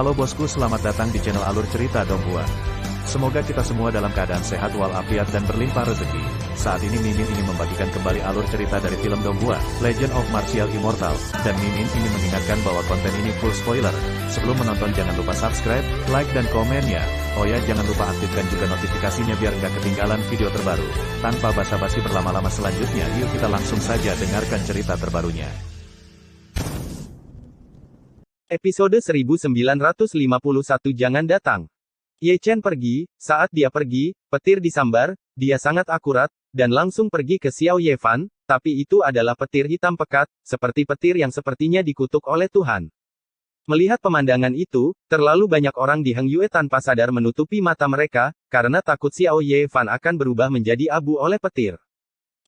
Halo bosku, selamat datang di channel Alur Cerita Donghua. Semoga kita semua dalam keadaan sehat walafiat dan berlimpah rezeki. Saat ini Mimin ingin membagikan kembali alur cerita dari film Donghua, Legend of Martial Immortal, dan Mimin ingin mengingatkan bahwa konten ini full spoiler. Sebelum menonton jangan lupa subscribe, like dan komen ya. Oh ya, jangan lupa aktifkan juga notifikasinya biar nggak ketinggalan video terbaru. Tanpa basa-basi berlama-lama selanjutnya, yuk kita langsung saja dengarkan cerita terbarunya. Episode 1951 Jangan Datang. Ye Chen pergi, saat dia pergi, petir disambar, dia sangat akurat, dan langsung pergi ke Xiao Ye Fan, tapi itu adalah petir hitam pekat, seperti petir yang sepertinya dikutuk oleh Tuhan. Melihat pemandangan itu, terlalu banyak orang di Heng Yue tanpa sadar menutupi mata mereka, karena takut Xiao Ye Fan akan berubah menjadi abu oleh petir.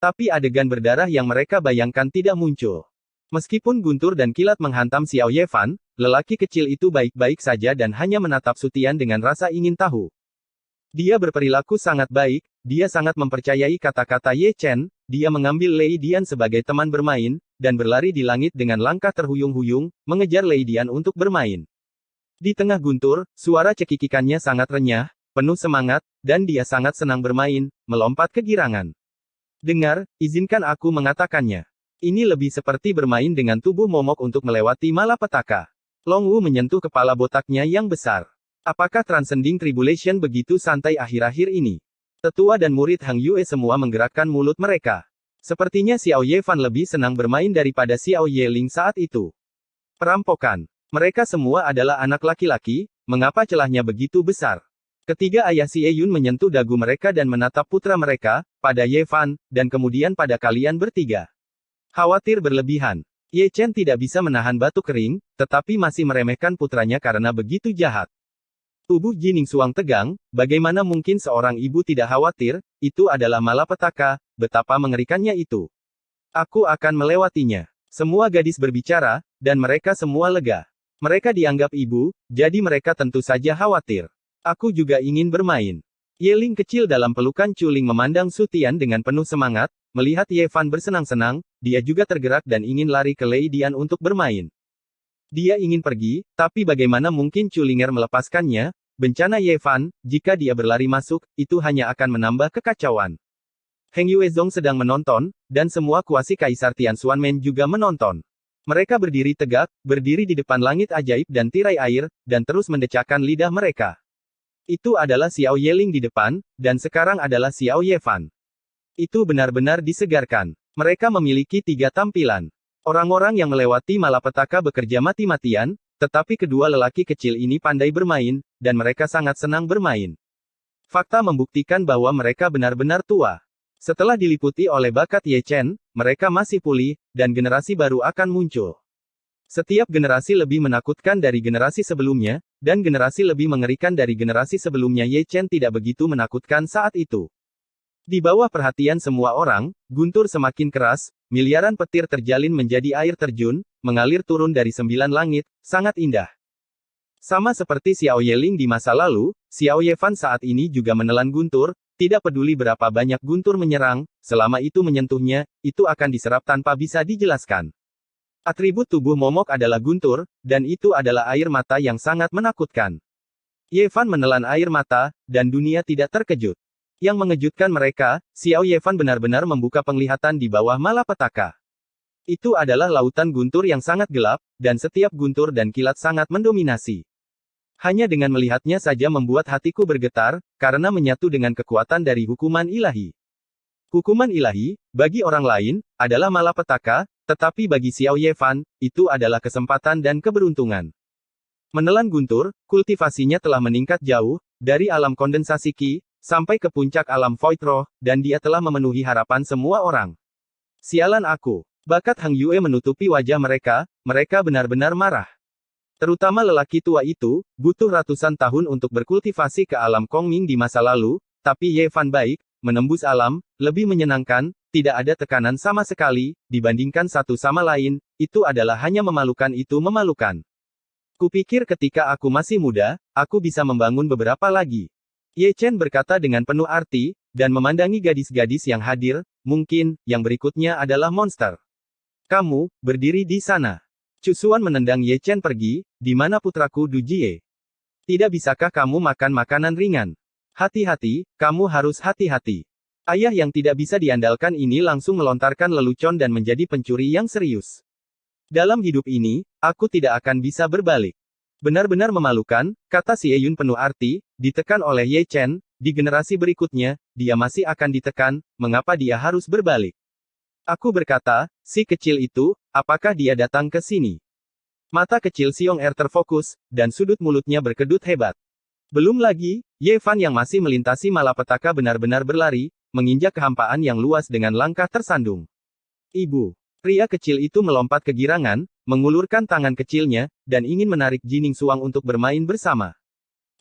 Tapi adegan berdarah yang mereka bayangkan tidak muncul. Meskipun guntur dan kilat menghantam Xiao Ye Fan, lelaki kecil itu baik-baik saja dan hanya menatap Sutian dengan rasa ingin tahu. Dia berperilaku sangat baik, dia sangat mempercayai kata-kata Ye Chen, dia mengambil Lei Dian sebagai teman bermain, dan berlari di langit dengan langkah terhuyung-huyung, mengejar Lei Dian untuk bermain. Di tengah guntur, suara cekikikannya sangat renyah, penuh semangat, dan dia sangat senang bermain, melompat kegirangan. Dengar, izinkan aku mengatakannya. Ini lebih seperti bermain dengan tubuh momok untuk melewati malapetaka. Long Wu menyentuh kepala botaknya yang besar. Apakah Transcending Tribulation begitu santai akhir-akhir ini? Tetua dan murid Hang Yue semua menggerakkan mulut mereka. Sepertinya Xiao Ye Fan lebih senang bermain daripada Xiao Ye Ling saat itu. Perampokan. Mereka semua adalah anak laki-laki, mengapa celahnya begitu besar? Ketiga ayah Xie Yun menyentuh dagu mereka dan menatap putra mereka, pada Ye Fan, dan kemudian pada kalian bertiga. Khawatir berlebihan. Ye Chen tidak bisa menahan batuk kering, tetapi masih meremehkan putranya karena begitu jahat. Tubuh Jining Suang tegang, bagaimana mungkin seorang ibu tidak khawatir, itu adalah malapetaka, betapa mengerikannya itu. Aku akan melewatinya. Semua gadis berbicara, dan mereka semua lega. Mereka dianggap ibu, jadi mereka tentu saja khawatir. Aku juga ingin bermain. Ye Ling kecil dalam pelukan Chuling memandang Sutian dengan penuh semangat, melihat Ye Fan bersenang-senang, dia juga tergerak dan ingin lari ke Lei Dian untuk bermain. Dia ingin pergi, tapi bagaimana mungkin Chulinger melepaskannya? Bencana Ye Fan, jika dia berlari masuk, itu hanya akan menambah kekacauan. Heng Yuezong sedang menonton, dan semua kuasi Kaisar Tianxuanmen juga menonton. Mereka berdiri tegak, berdiri di depan langit ajaib dan tirai air, dan terus mendecakkan lidah mereka. Itu adalah Xiao Ye Ling di depan, dan sekarang adalah Xiao Ye Fan. Itu benar-benar disegarkan. Mereka memiliki tiga tampilan. Orang-orang yang melewati malapetaka bekerja mati-matian, tetapi kedua lelaki kecil ini pandai bermain, dan mereka sangat senang bermain. Fakta membuktikan bahwa mereka benar-benar tua. Setelah diliputi oleh bakat Ye Chen, mereka masih pulih, dan generasi baru akan muncul. Setiap generasi lebih menakutkan dari generasi sebelumnya, dan generasi lebih mengerikan dari generasi sebelumnya. Ye Chen tidak begitu menakutkan saat itu. Di bawah perhatian semua orang, guntur semakin keras, miliaran petir terjalin menjadi air terjun, mengalir turun dari 9 langit, sangat indah. Sama seperti Xiao Ye Ling di masa lalu, Xiao Ye Fan saat ini juga menelan guntur, tidak peduli berapa banyak guntur menyerang, selama itu menyentuhnya, itu akan diserap tanpa bisa dijelaskan. Atribut tubuh momok adalah guntur, dan itu adalah air mata yang sangat menakutkan. Ye Fan menelan air mata, dan dunia tidak terkejut. Yang mengejutkan mereka, Xiao Ye Fan benar-benar membuka penglihatan di bawah malapetaka. Itu adalah lautan guntur yang sangat gelap, dan setiap guntur dan kilat sangat mendominasi. Hanya dengan melihatnya saja membuat hatiku bergetar, karena menyatu dengan kekuatan dari hukuman ilahi. Hukuman ilahi, bagi orang lain, adalah malapetaka, tetapi bagi Xiao Ye Fan, itu adalah kesempatan dan keberuntungan. Menelan guntur, kultivasinya telah meningkat jauh, dari alam kondensasi Qi, sampai ke puncak alam Void Roh, dan dia telah memenuhi harapan semua orang. Sialan aku. Bakat Hang Yue menutupi wajah mereka, mereka benar-benar marah. Terutama lelaki tua itu, butuh ratusan tahun untuk berkultivasi ke alam Kongming di masa lalu, tapi Ye Fan baik, menembus alam, lebih menyenangkan, tidak ada tekanan sama sekali, dibandingkan satu sama lain, itu adalah hanya memalukan. Kupikir ketika aku masih muda, aku bisa membangun beberapa lagi. Ye Chen berkata dengan penuh arti, dan memandangi gadis-gadis yang hadir, mungkin, yang berikutnya adalah monster. Kamu, berdiri di sana. Chu Xuan menendang Ye Chen pergi, di mana putraku Du Jie? Tidak bisakah kamu makan makanan ringan? Hati-hati, kamu harus hati-hati. Ayah yang tidak bisa diandalkan ini langsung melontarkan lelucon dan menjadi pencuri yang serius. Dalam hidup ini, aku tidak akan bisa berbalik. Benar-benar memalukan, kata Xie Yun penuh arti, ditekan oleh Ye Chen, di generasi berikutnya, dia masih akan ditekan, mengapa dia harus berbalik? Aku berkata, si kecil itu, apakah dia datang ke sini? Mata kecil Xiong Er terfokus, dan sudut mulutnya berkedut hebat. Belum lagi, Ye Fan yang masih melintasi malapetaka benar-benar berlari, menginjak kehampaan yang luas dengan langkah tersandung. Ibu. Pria kecil itu melompat kegirangan, mengulurkan tangan kecilnya, dan ingin menarik Jining Suang untuk bermain bersama.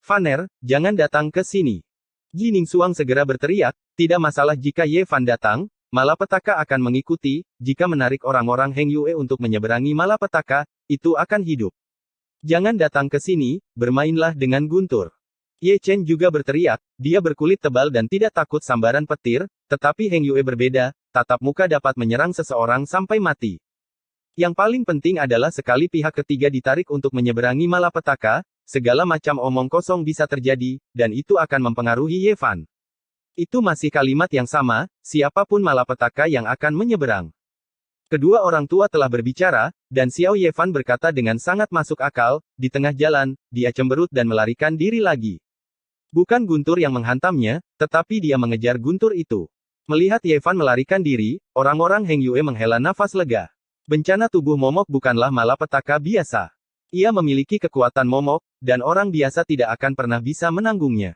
Faner, jangan datang ke sini. Jining Suang segera berteriak, tidak masalah jika Ye Fan datang, malapetaka akan mengikuti, jika menarik orang-orang Heng Yue untuk menyeberangi malapetaka, itu akan hidup. Jangan datang ke sini, bermainlah dengan guntur. Ye Chen juga berteriak, dia berkulit tebal dan tidak takut sambaran petir, tetapi Heng Yue berbeda, tatap muka dapat menyerang seseorang sampai mati. Yang paling penting adalah sekali pihak ketiga ditarik untuk menyeberangi malapetaka, segala macam omong kosong bisa terjadi, dan itu akan mempengaruhi Ye Fan. Itu masih kalimat yang sama, siapapun malapetaka yang akan menyeberang. Kedua orang tua telah berbicara, dan Xiao Ye Fan berkata dengan sangat masuk akal, di tengah jalan, dia cemberut dan melarikan diri lagi. Bukan guntur yang menghantamnya, tetapi dia mengejar guntur itu. Melihat Ye Fan melarikan diri, orang-orang Heng Yue menghela nafas lega. Bencana tubuh momok bukanlah malapetaka biasa. Ia memiliki kekuatan momok, dan orang biasa tidak akan pernah bisa menanggungnya.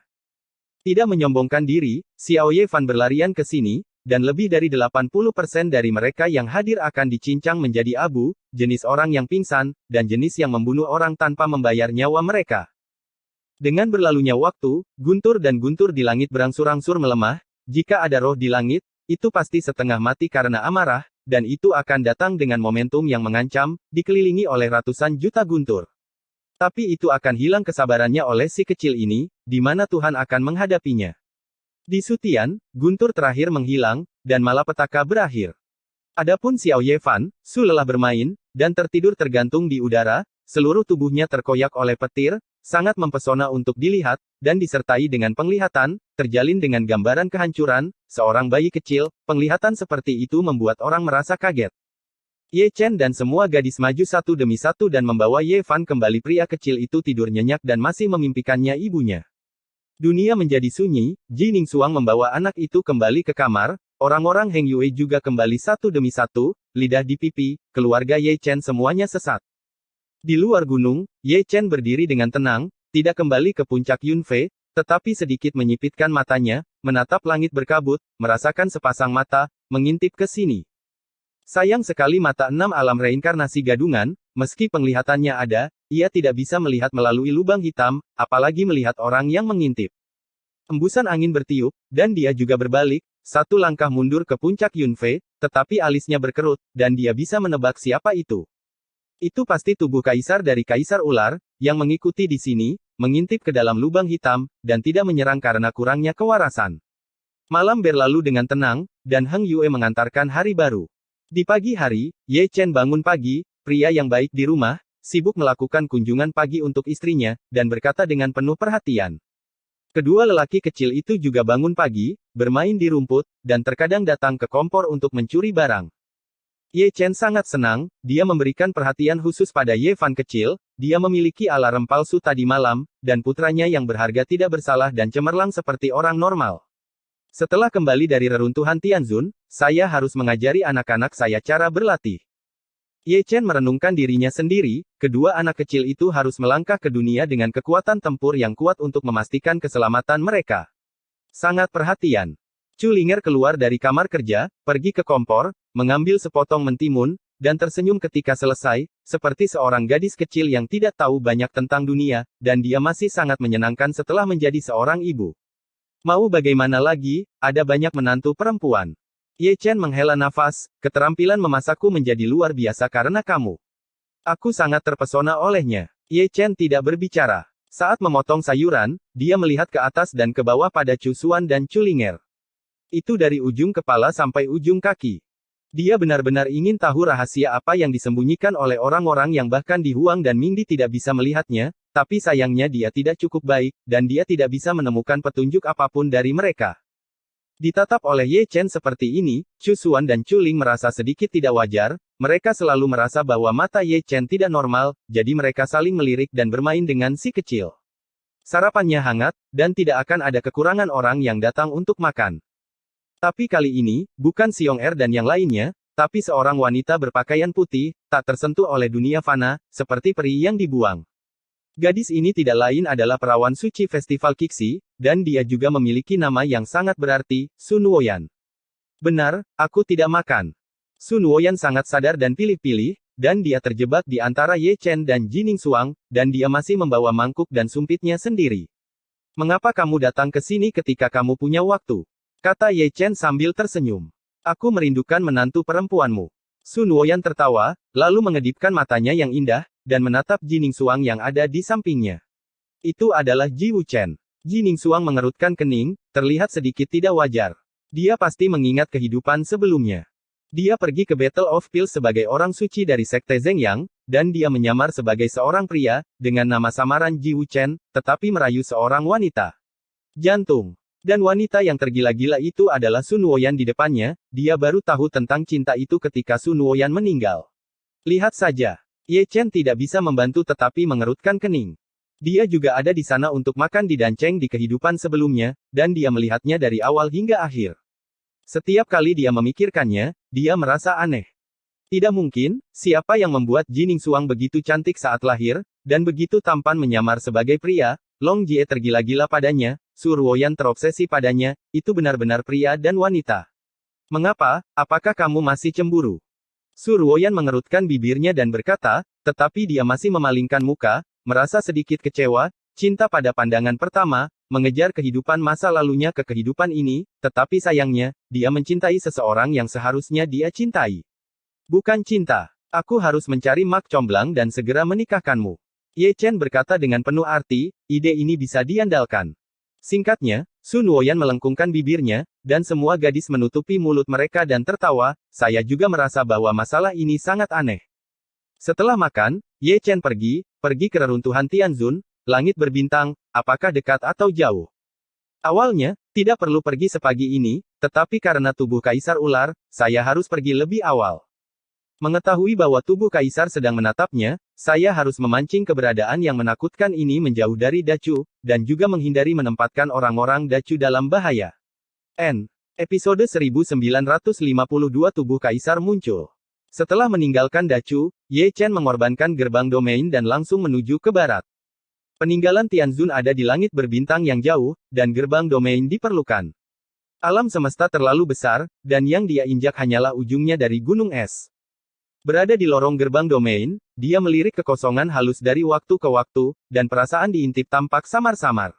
Tidak menyombongkan diri, Xiao Ye Fan berlarian ke sini, dan lebih dari 80% dari mereka yang hadir akan dicincang menjadi abu, jenis orang yang pingsan, dan jenis yang membunuh orang tanpa membayar nyawa mereka. Dengan berlalunya waktu, guntur dan guntur di langit berangsur-angsur melemah, jika ada roh di langit, itu pasti setengah mati karena amarah, dan itu akan datang dengan momentum yang mengancam, dikelilingi oleh ratusan juta guntur. Tapi itu akan hilang kesabarannya oleh si kecil ini, di mana Tuhan akan menghadapinya. Di Sutian, guntur terakhir menghilang, dan malapetaka berakhir. Adapun Xiao Ye Fan, Su lelah bermain, dan tertidur tergantung di udara, seluruh tubuhnya terkoyak oleh petir, sangat mempesona untuk dilihat, dan disertai dengan penglihatan, terjalin dengan gambaran kehancuran, seorang bayi kecil, penglihatan seperti itu membuat orang merasa kaget. Ye Chen dan semua gadis maju satu demi satu dan membawa Ye Fan kembali. Pria kecil itu tidur nyenyak dan masih memimpikannya ibunya. Dunia menjadi sunyi, Jining Suang membawa anak itu kembali ke kamar, orang-orang Heng Yue juga kembali satu demi satu, lidah di pipi, keluarga Ye Chen semuanya sesat. Di luar gunung, Ye Chen berdiri dengan tenang, tidak kembali ke puncak Yunfei, tetapi sedikit menyipitkan matanya, menatap langit berkabut, merasakan sepasang mata, mengintip ke sini. Sayang sekali mata enam alam reinkarnasi gadungan, meski penglihatannya ada, ia tidak bisa melihat melalui lubang hitam, apalagi melihat orang yang mengintip. Embusan angin bertiup, dan dia juga berbalik, satu langkah mundur ke puncak Yunfei, tetapi alisnya berkerut, dan dia bisa menebak siapa itu. Itu pasti tubuh kaisar dari kaisar ular, yang mengikuti di sini, mengintip ke dalam lubang hitam, dan tidak menyerang karena kurangnya kewarasan. Malam berlalu dengan tenang, dan Heng Yue mengantarkan hari baru. Di pagi hari, Ye Chen bangun pagi, pria yang baik di rumah, sibuk melakukan kunjungan pagi untuk istrinya, dan berkata dengan penuh perhatian. Kedua lelaki kecil itu juga bangun pagi, bermain di rumput, dan terkadang datang ke kompor untuk mencuri barang. Ye Chen sangat senang, dia memberikan perhatian khusus pada Ye Fan kecil, dia memiliki alarm palsu tadi malam, dan putranya yang berharga tidak bersalah dan cemerlang seperti orang normal. Setelah kembali dari reruntuhan Tianzun, saya harus mengajari anak-anak saya cara berlatih. Ye Chen merenungkan dirinya sendiri, kedua anak kecil itu harus melangkah ke dunia dengan kekuatan tempur yang kuat untuk memastikan keselamatan mereka. Sangat perhatian. Chu Linger keluar dari kamar kerja, pergi ke kompor, mengambil sepotong mentimun, dan tersenyum ketika selesai, seperti seorang gadis kecil yang tidak tahu banyak tentang dunia, dan dia masih sangat menyenangkan setelah menjadi seorang ibu. Mau bagaimana lagi, ada banyak menantu perempuan. Ye Chen menghela nafas, keterampilan memasakku menjadi luar biasa karena kamu. Aku sangat terpesona olehnya. Ye Chen tidak berbicara. Saat memotong sayuran, dia melihat ke atas dan ke bawah pada Chu Xuan dan Chu Linger. Itu dari ujung kepala sampai ujung kaki. Dia benar-benar ingin tahu rahasia apa yang disembunyikan oleh orang-orang yang bahkan di Huang dan Mingdi tidak bisa melihatnya, tapi sayangnya dia tidak cukup baik, dan dia tidak bisa menemukan petunjuk apapun dari mereka. Ditatap oleh Ye Chen seperti ini, Chu Xuan dan Chu Ling merasa sedikit tidak wajar, mereka selalu merasa bahwa mata Ye Chen tidak normal, jadi mereka saling melirik dan bermain dengan si kecil. Sarapannya hangat, dan tidak akan ada kekurangan orang yang datang untuk makan. Tapi kali ini, bukan Xiong Er dan yang lainnya, tapi seorang wanita berpakaian putih, tak tersentuh oleh dunia fana, seperti peri yang dibuang. Gadis ini tidak lain adalah perawan suci Festival Qixi, dan dia juga memiliki nama yang sangat berarti, Sun Woyan. Benar, aku tidak makan. Sun Woyan sangat sadar dan pilih-pilih, dan dia terjebak di antara Ye Chen dan Jining Xuang, dan dia masih membawa mangkuk dan sumpitnya sendiri. Mengapa kamu datang ke sini ketika kamu punya waktu? Kata Ye Chen sambil tersenyum. Aku merindukan menantu perempuanmu. Sun Woyan tertawa, lalu mengedipkan matanya yang indah, dan menatap Jining Xuang yang ada di sampingnya. Itu adalah Ji Wuchen. Jining Xuang mengerutkan kening, terlihat sedikit tidak wajar. Dia pasti mengingat kehidupan sebelumnya. Dia pergi ke Battle of Pills sebagai orang suci dari Sekte Zhengyang, dan dia menyamar sebagai seorang pria, dengan nama samaran Ji Wuchen, tetapi merayu seorang wanita. Jantung. Dan wanita yang tergila-gila itu adalah Sun Woyan di depannya, dia baru tahu tentang cinta itu ketika Sun Woyan meninggal. Lihat saja. Ye Chen tidak bisa membantu tetapi mengerutkan kening. Dia juga ada di sana untuk makan di Danceng di kehidupan sebelumnya, dan dia melihatnya dari awal hingga akhir. Setiap kali dia memikirkannya, dia merasa aneh. Tidak mungkin, siapa yang membuat Jining Xuang begitu cantik saat lahir, dan begitu tampan menyamar sebagai pria, Long Jie tergila-gila padanya, Su Ruoyan terobsesi padanya, itu benar-benar pria dan wanita. Mengapa, apakah kamu masih cemburu? Su Ruoyan mengerutkan bibirnya dan berkata, tetapi dia masih memalingkan muka, merasa sedikit kecewa, cinta pada pandangan pertama, mengejar kehidupan masa lalunya ke kehidupan ini, tetapi sayangnya, dia mencintai seseorang yang seharusnya dia cintai. Bukan cinta. Aku harus mencari mak comblang dan segera menikahkanmu. Ye Chen berkata dengan penuh arti, ide ini bisa diandalkan. Singkatnya, Sun Woyan melengkungkan bibirnya, dan semua gadis menutupi mulut mereka dan tertawa, saya juga merasa bahwa masalah ini sangat aneh. Setelah makan, Ye Chen pergi ke reruntuhan Tianzun, langit berbintang, apakah dekat atau jauh? Awalnya, tidak perlu pergi sepagi ini, tetapi karena tubuh Kaisar Ular, saya harus pergi lebih awal. Mengetahui bahwa tubuh Kaisar sedang menatapnya, saya harus memancing keberadaan yang menakutkan ini menjauh dari Dacu, dan juga menghindari menempatkan orang-orang Dacu dalam bahaya. Episode 1952 Tubuh Kaisar muncul. Setelah meninggalkan Dacu, Ye Chen mengorbankan gerbang domain dan langsung menuju ke barat. Peninggalan Tianzun ada di langit berbintang yang jauh, dan gerbang domain diperlukan. Alam semesta terlalu besar, dan yang dia injak hanyalah ujungnya dari gunung es. Berada di lorong gerbang domain, dia melirik kekosongan halus dari waktu ke waktu, dan perasaan diintip tampak samar-samar.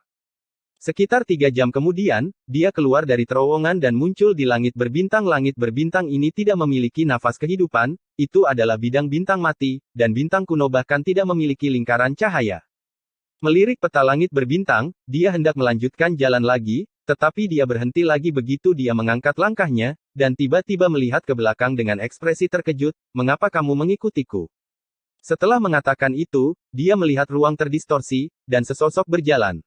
Sekitar 3 jam kemudian, dia keluar dari terowongan dan muncul di langit berbintang. Langit berbintang ini tidak memiliki nafas kehidupan, itu adalah bidang bintang mati, dan bintang kuno bahkan tidak memiliki lingkaran cahaya. Melirik peta langit berbintang, dia hendak melanjutkan jalan lagi, tetapi dia berhenti lagi begitu dia mengangkat langkahnya, dan tiba-tiba melihat ke belakang dengan ekspresi terkejut, mengapa kamu mengikutiku? Setelah mengatakan itu, dia melihat ruang terdistorsi, dan sesosok berjalan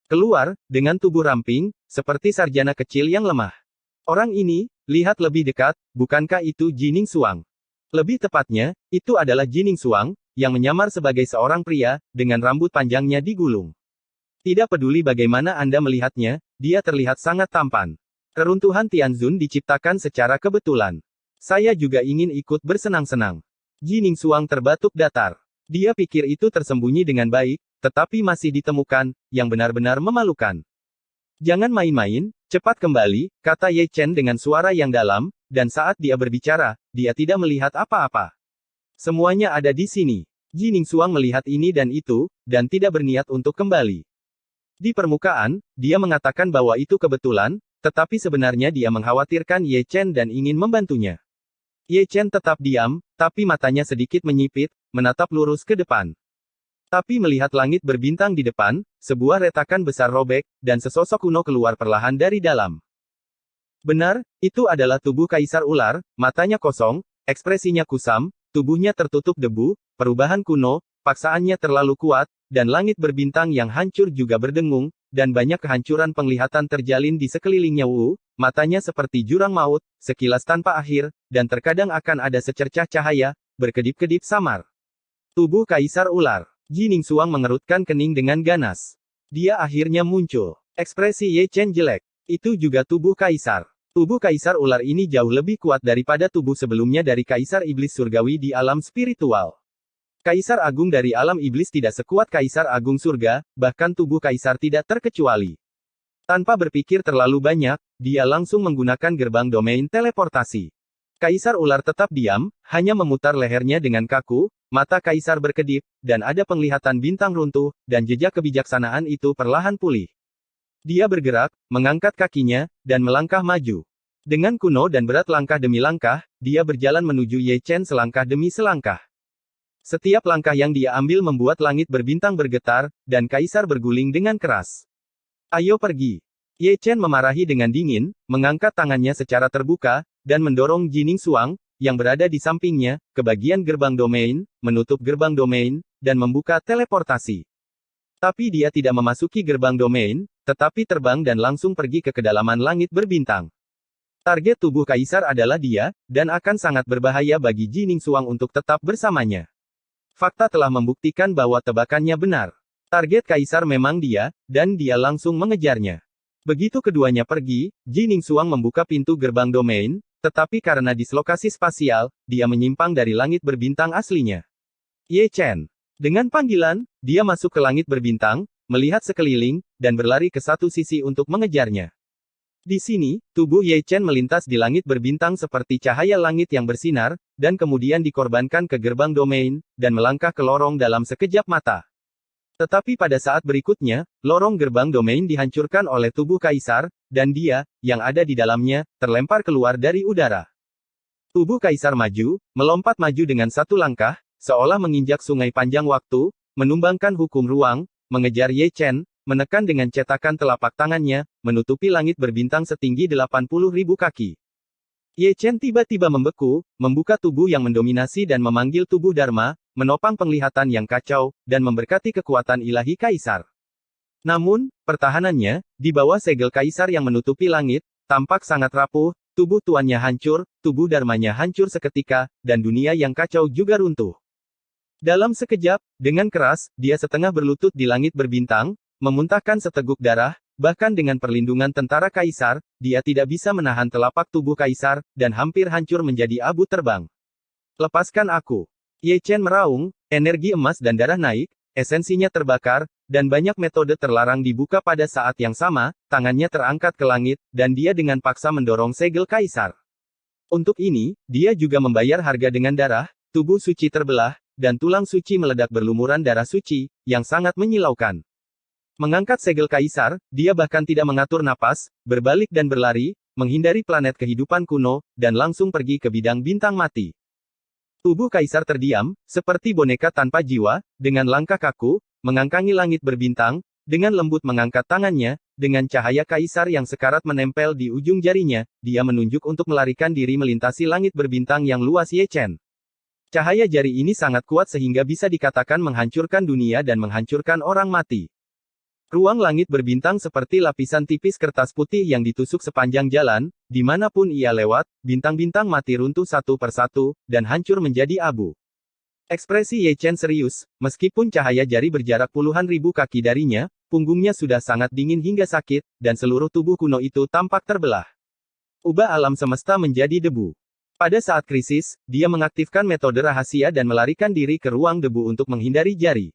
keluar, dengan tubuh ramping, seperti sarjana kecil yang lemah. Orang ini, lihat lebih dekat, bukankah itu Jining Xuang? Lebih tepatnya, itu adalah Jining Xuang, yang menyamar sebagai seorang pria, dengan rambut panjangnya digulung. Tidak peduli bagaimana Anda melihatnya, dia terlihat sangat tampan. Reruntuhan Tianzun diciptakan secara kebetulan. Saya juga ingin ikut bersenang-senang. Jining Xuang terbatuk datar. Dia pikir itu tersembunyi dengan baik, tetapi masih ditemukan, yang benar-benar memalukan. Jangan main-main, cepat kembali, kata Ye Chen dengan suara yang dalam, dan saat dia berbicara, dia tidak melihat apa-apa. Semuanya ada di sini. Jining Xuang melihat ini dan itu, dan tidak berniat untuk kembali. Di permukaan, dia mengatakan bahwa itu kebetulan, tetapi sebenarnya dia mengkhawatirkan Ye Chen dan ingin membantunya. Ye Chen tetap diam, tapi matanya sedikit menyipit, menatap lurus ke depan. Tapi melihat langit berbintang di depan, sebuah retakan besar robek, dan sesosok kuno keluar perlahan dari dalam. Benar, itu adalah tubuh Kaisar Ular, matanya kosong, ekspresinya kusam, tubuhnya tertutup debu, perubahan kuno, paksaannya terlalu kuat, dan langit berbintang yang hancur juga berdengung, dan banyak kehancuran penglihatan terjalin di sekelilingnya. Matanya seperti jurang maut, sekilas tanpa akhir, dan terkadang akan ada secercah cahaya, berkedip-kedip samar. Tubuh Kaisar Ular. Ji Ningsuang mengerutkan kening dengan ganas. Dia akhirnya muncul. Ekspresi Ye Chen jelek. Itu juga tubuh Kaisar. Tubuh Kaisar Ular ini jauh lebih kuat daripada tubuh sebelumnya dari Kaisar Iblis Surgawi di alam spiritual. Kaisar Agung dari alam iblis tidak sekuat Kaisar Agung Surga, bahkan tubuh Kaisar tidak terkecuali. Tanpa berpikir terlalu banyak, dia langsung menggunakan gerbang domain teleportasi. Kaisar Ular tetap diam, hanya memutar lehernya dengan kaku, mata Kaisar berkedip, dan ada penglihatan bintang runtuh, dan jejak kebijaksanaan itu perlahan pulih. Dia bergerak, mengangkat kakinya, dan melangkah maju. Dengan kuno dan berat langkah demi langkah, dia berjalan menuju Ye Chen selangkah demi selangkah. Setiap langkah yang dia ambil membuat langit berbintang bergetar, dan Kaisar berguling dengan keras. Ayo pergi. Ye Chen memarahi dengan dingin, mengangkat tangannya secara terbuka, dan mendorong Ji Ningsuang, yang berada di sampingnya, ke bagian gerbang domain, menutup gerbang domain, dan membuka teleportasi. Tapi dia tidak memasuki gerbang domain, tetapi terbang dan langsung pergi ke kedalaman langit berbintang. Target tubuh Kaisar adalah dia, dan akan sangat berbahaya bagi Ji Ningsuang untuk tetap bersamanya. Fakta telah membuktikan bahwa tebakannya benar. Target Kaisar memang dia, dan dia langsung mengejarnya. Begitu keduanya pergi, Ji Ningsuang membuka pintu gerbang domain, tetapi karena dislokasi spasial, dia menyimpang dari langit berbintang aslinya. Ye Chen. Dengan panggilan, dia masuk ke langit berbintang, melihat sekeliling, dan berlari ke satu sisi untuk mengejarnya. Di sini, tubuh Ye Chen melintas di langit berbintang seperti cahaya langit yang bersinar, dan kemudian dikorbankan ke gerbang domain, dan melangkah ke lorong dalam sekejap mata. Tetapi pada saat berikutnya, lorong gerbang domain dihancurkan oleh tubuh Kaisar, dan dia, yang ada di dalamnya, terlempar keluar dari udara. Tubuh Kaisar maju, melompat maju dengan satu langkah, seolah menginjak sungai panjang waktu, menumbangkan hukum ruang, mengejar Ye Chen, menekan dengan cetakan telapak tangannya, menutupi langit berbintang setinggi 80.000 kaki. Ye Chen tiba-tiba membeku, membuka tubuh yang mendominasi dan memanggil tubuh Dharma, menopang penglihatan yang kacau, dan memberkati kekuatan ilahi Kaisar. Namun, pertahanannya, di bawah segel Kaisar yang menutupi langit, tampak sangat rapuh, tubuh tuannya hancur, tubuh Dharmanya hancur seketika, dan dunia yang kacau juga runtuh. Dalam sekejap, dengan keras, dia setengah berlutut di langit berbintang, memuntahkan seteguk darah, bahkan dengan perlindungan tentara Kaisar, dia tidak bisa menahan telapak tubuh Kaisar, dan hampir hancur menjadi abu terbang. Lepaskan aku. Ye Chen meraung, energi emas dan darah naik, esensinya terbakar, dan banyak metode terlarang dibuka pada saat yang sama, tangannya terangkat ke langit, dan dia dengan paksa mendorong segel Kaisar. Untuk ini, dia juga membayar harga dengan darah, tubuh suci terbelah, dan tulang suci meledak berlumuran darah suci, yang sangat menyilaukan. Mengangkat segel Kaisar, dia bahkan tidak mengatur napas, berbalik dan berlari, menghindari planet kehidupan kuno, dan langsung pergi ke bidang bintang mati. Tubuh Kaisar terdiam, seperti boneka tanpa jiwa, dengan langkah kaku, mengangkangi langit berbintang, dengan lembut mengangkat tangannya, dengan cahaya Kaisar yang sekarat menempel di ujung jarinya, dia menunjuk untuk melarikan diri melintasi langit berbintang yang luas Ye Chen. Cahaya jari ini sangat kuat sehingga bisa dikatakan menghancurkan dunia dan menghancurkan orang mati. Ruang langit berbintang seperti lapisan tipis kertas putih yang ditusuk sepanjang jalan, dimanapun ia lewat, bintang-bintang mati runtuh satu persatu, dan hancur menjadi abu. Ekspresi Ye Chen serius, meskipun cahaya jari berjarak puluhan ribu kaki darinya, punggungnya sudah sangat dingin hingga sakit, dan seluruh tubuh kuno itu tampak terbelah. Ubah alam semesta menjadi debu. Pada saat krisis, dia mengaktifkan metode rahasia dan melarikan diri ke ruang debu untuk menghindari jari.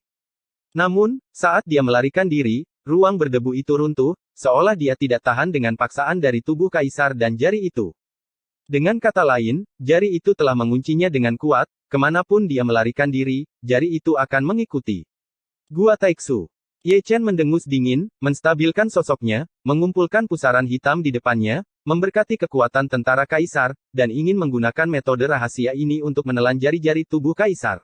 Namun, saat dia melarikan diri, ruang berdebu itu runtuh, seolah dia tidak tahan dengan paksaan dari tubuh Kaisar dan jari itu. Dengan kata lain, jari itu telah menguncinya dengan kuat, kemanapun dia melarikan diri, jari itu akan mengikuti. Gua Taixu. Ye Chen mendengus dingin, menstabilkan sosoknya, mengumpulkan pusaran hitam di depannya, memberkati kekuatan tentara Kaisar, dan ingin menggunakan metode rahasia ini untuk menelan jari-jari tubuh Kaisar.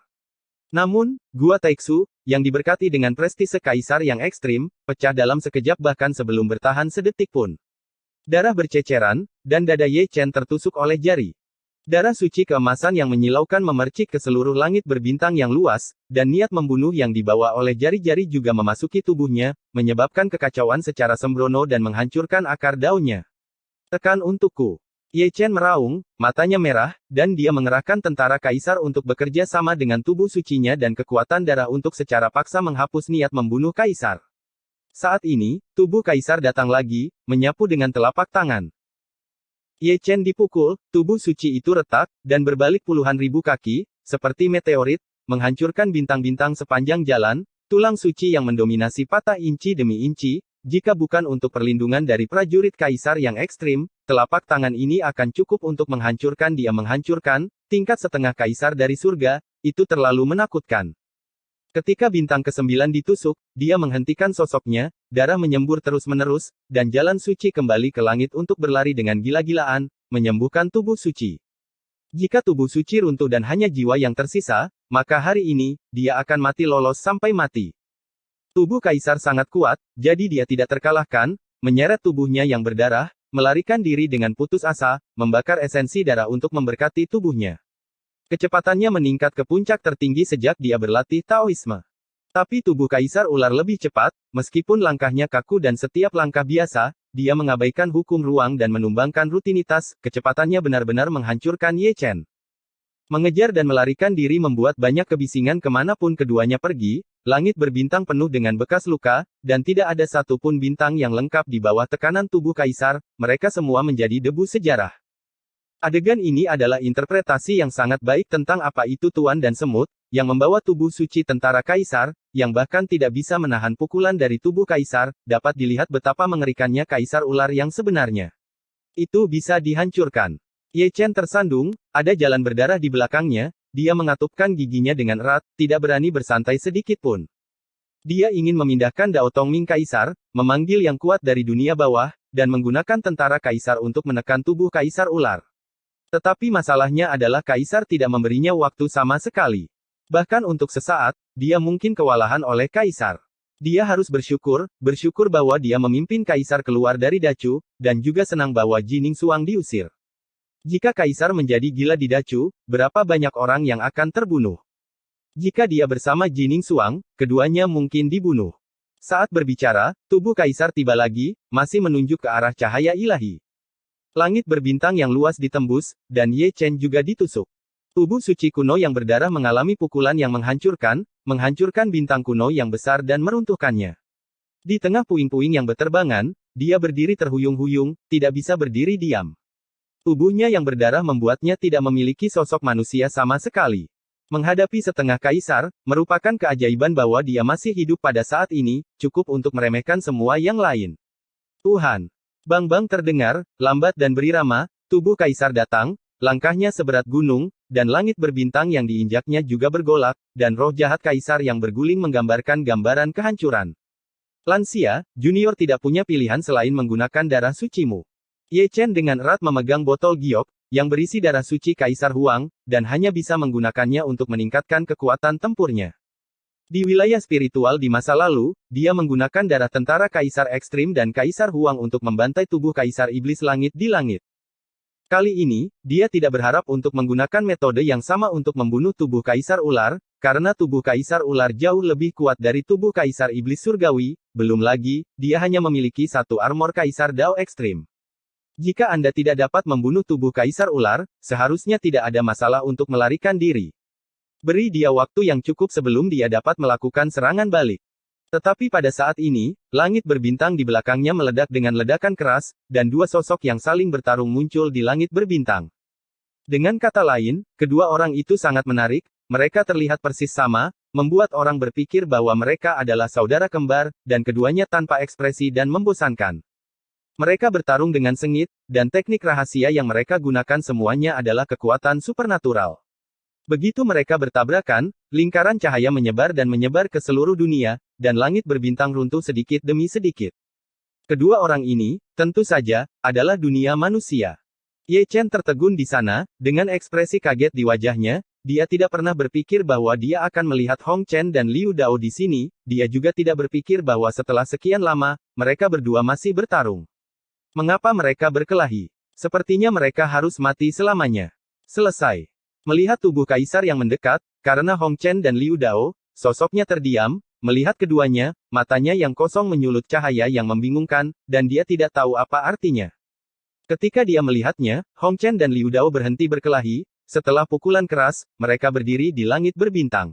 Namun, Gua Taixu, yang diberkati dengan prestise Kaisar yang ekstrim, pecah dalam sekejap bahkan sebelum bertahan sedetik pun. Darah berceceran, dan dada Ye Chen tertusuk oleh jari. Darah suci keemasan yang menyilaukan memercik ke seluruh langit berbintang yang luas, dan niat membunuh yang dibawa oleh jari-jari juga memasuki tubuhnya, menyebabkan kekacauan secara sembrono dan menghancurkan akar daunnya. Tekan untukku. Ye Chen meraung, matanya merah, dan dia mengerahkan tentara kaisar untuk bekerja sama dengan tubuh sucinya dan kekuatan darah untuk secara paksa menghapus niat membunuh kaisar. Saat ini, tubuh kaisar datang lagi, menyapu dengan telapak tangan. Ye Chen dipukul, tubuh suci itu retak, dan berbalik puluhan ribu kaki, seperti meteorit, menghancurkan bintang-bintang sepanjang jalan, tulang suci yang mendominasi patah inci demi inci, jika bukan untuk perlindungan dari prajurit kaisar yang ekstrim, telapak tangan ini akan cukup untuk menghancurkan dia menghancurkan, tingkat setengah kaisar dari surga, itu terlalu menakutkan. Ketika bintang ke-9 ditusuk, dia menghentikan sosoknya, darah menyembur terus-menerus, dan jalan suci kembali ke langit untuk berlari dengan gila-gilaan, menyembuhkan tubuh suci. Jika tubuh suci runtuh dan hanya jiwa yang tersisa, maka hari ini, dia akan mati lolos sampai mati. Tubuh kaisar sangat kuat, jadi dia tidak terkalahkan, menyeret tubuhnya yang berdarah, melarikan diri dengan putus asa, membakar esensi darah untuk memberkati tubuhnya. Kecepatannya meningkat ke puncak tertinggi sejak dia berlatih Taoisme. Tapi tubuh kaisar ular lebih cepat, meskipun langkahnya kaku dan setiap langkah biasa, dia mengabaikan hukum ruang dan menumbangkan rutinitas, kecepatannya benar-benar menghancurkan Ye Chen. Mengejar dan melarikan diri membuat banyak kebisingan kemanapun keduanya pergi, langit berbintang penuh dengan bekas luka, dan tidak ada satupun bintang yang lengkap di bawah tekanan tubuh kaisar, mereka semua menjadi debu sejarah. Adegan ini adalah interpretasi yang sangat baik tentang apa itu Tuan dan Semut, yang membawa tubuh suci tentara kaisar, yang bahkan tidak bisa menahan pukulan dari tubuh kaisar, dapat dilihat betapa mengerikannya kaisar ular yang sebenarnya. Itu bisa dihancurkan. Ye Chen tersandung, ada jalan berdarah di belakangnya, dia mengatupkan giginya dengan erat, tidak berani bersantai sedikit pun. Dia ingin memindahkan Dao Tongming kaisar, memanggil yang kuat dari dunia bawah, dan menggunakan tentara kaisar untuk menekan tubuh kaisar ular. Tetapi masalahnya adalah kaisar tidak memberinya waktu sama sekali. Bahkan untuk sesaat, dia mungkin kewalahan oleh kaisar. Dia harus bersyukur bahwa dia memimpin kaisar keluar dari Dacu, dan juga senang bahwa Jining Suang diusir. Jika kaisar menjadi gila di Dacu, berapa banyak orang yang akan terbunuh? Jika dia bersama Jining Suang, keduanya mungkin dibunuh. Saat berbicara, tubuh kaisar tiba lagi, masih menunjuk ke arah cahaya ilahi. Langit berbintang yang luas ditembus, dan Ye Chen juga ditusuk. Tubuh suci kuno yang berdarah mengalami pukulan yang menghancurkan bintang kuno yang besar dan meruntuhkannya. Di tengah puing-puing yang berterbangan, dia berdiri terhuyung-huyung, tidak bisa berdiri diam. Tubuhnya yang berdarah membuatnya tidak memiliki sosok manusia sama sekali. Menghadapi setengah kaisar, merupakan keajaiban bahwa dia masih hidup pada saat ini, cukup untuk meremehkan semua yang lain. Tuhan! Bang-bang terdengar, lambat dan berirama, tubuh kaisar datang, langkahnya seberat gunung, dan langit berbintang yang diinjaknya juga bergolak, dan roh jahat kaisar yang berguling menggambarkan gambaran kehancuran. Lansia, junior tidak punya pilihan selain menggunakan darah sucimu. Ye Chen dengan erat memegang botol giok, yang berisi darah suci Kaisar Huang, dan hanya bisa menggunakannya untuk meningkatkan kekuatan tempurnya. Di wilayah spiritual di masa lalu, dia menggunakan darah tentara Kaisar Ekstrim dan Kaisar Huang untuk membantai tubuh Kaisar Iblis Langit di langit. Kali ini, dia tidak berharap untuk menggunakan metode yang sama untuk membunuh tubuh Kaisar Ular, karena tubuh Kaisar Ular jauh lebih kuat dari tubuh Kaisar Iblis Surgawi, belum lagi, dia hanya memiliki satu armor Kaisar Dao Ekstrim. Jika Anda tidak dapat membunuh tubuh Kaisar Ular, seharusnya tidak ada masalah untuk melarikan diri. Beri dia waktu yang cukup sebelum dia dapat melakukan serangan balik. Tetapi pada saat ini, langit berbintang di belakangnya meledak dengan ledakan keras, dan dua sosok yang saling bertarung muncul di langit berbintang. Dengan kata lain, kedua orang itu sangat menarik, mereka terlihat persis sama, membuat orang berpikir bahwa mereka adalah saudara kembar, dan keduanya tanpa ekspresi dan membosankan. Mereka bertarung dengan sengit, dan teknik rahasia yang mereka gunakan semuanya adalah kekuatan supernatural. Begitu mereka bertabrakan, lingkaran cahaya menyebar dan menyebar ke seluruh dunia, dan langit berbintang runtuh sedikit demi sedikit. Kedua orang ini, tentu saja, adalah dunia manusia. Ye Chen tertegun di sana, dengan ekspresi kaget di wajahnya, dia tidak pernah berpikir bahwa dia akan melihat Hong Chen dan Liu Dao di sini, dia juga tidak berpikir bahwa setelah sekian lama, mereka berdua masih bertarung. Mengapa mereka berkelahi? Sepertinya mereka harus mati selamanya. Selesai. Melihat tubuh kaisar yang mendekat, karena Hong Chen dan Liu Dao, sosoknya terdiam, melihat keduanya, matanya yang kosong menyulut cahaya yang membingungkan, dan dia tidak tahu apa artinya. Ketika dia melihatnya, Hong Chen dan Liu Dao berhenti berkelahi, setelah pukulan keras, mereka berdiri di langit berbintang.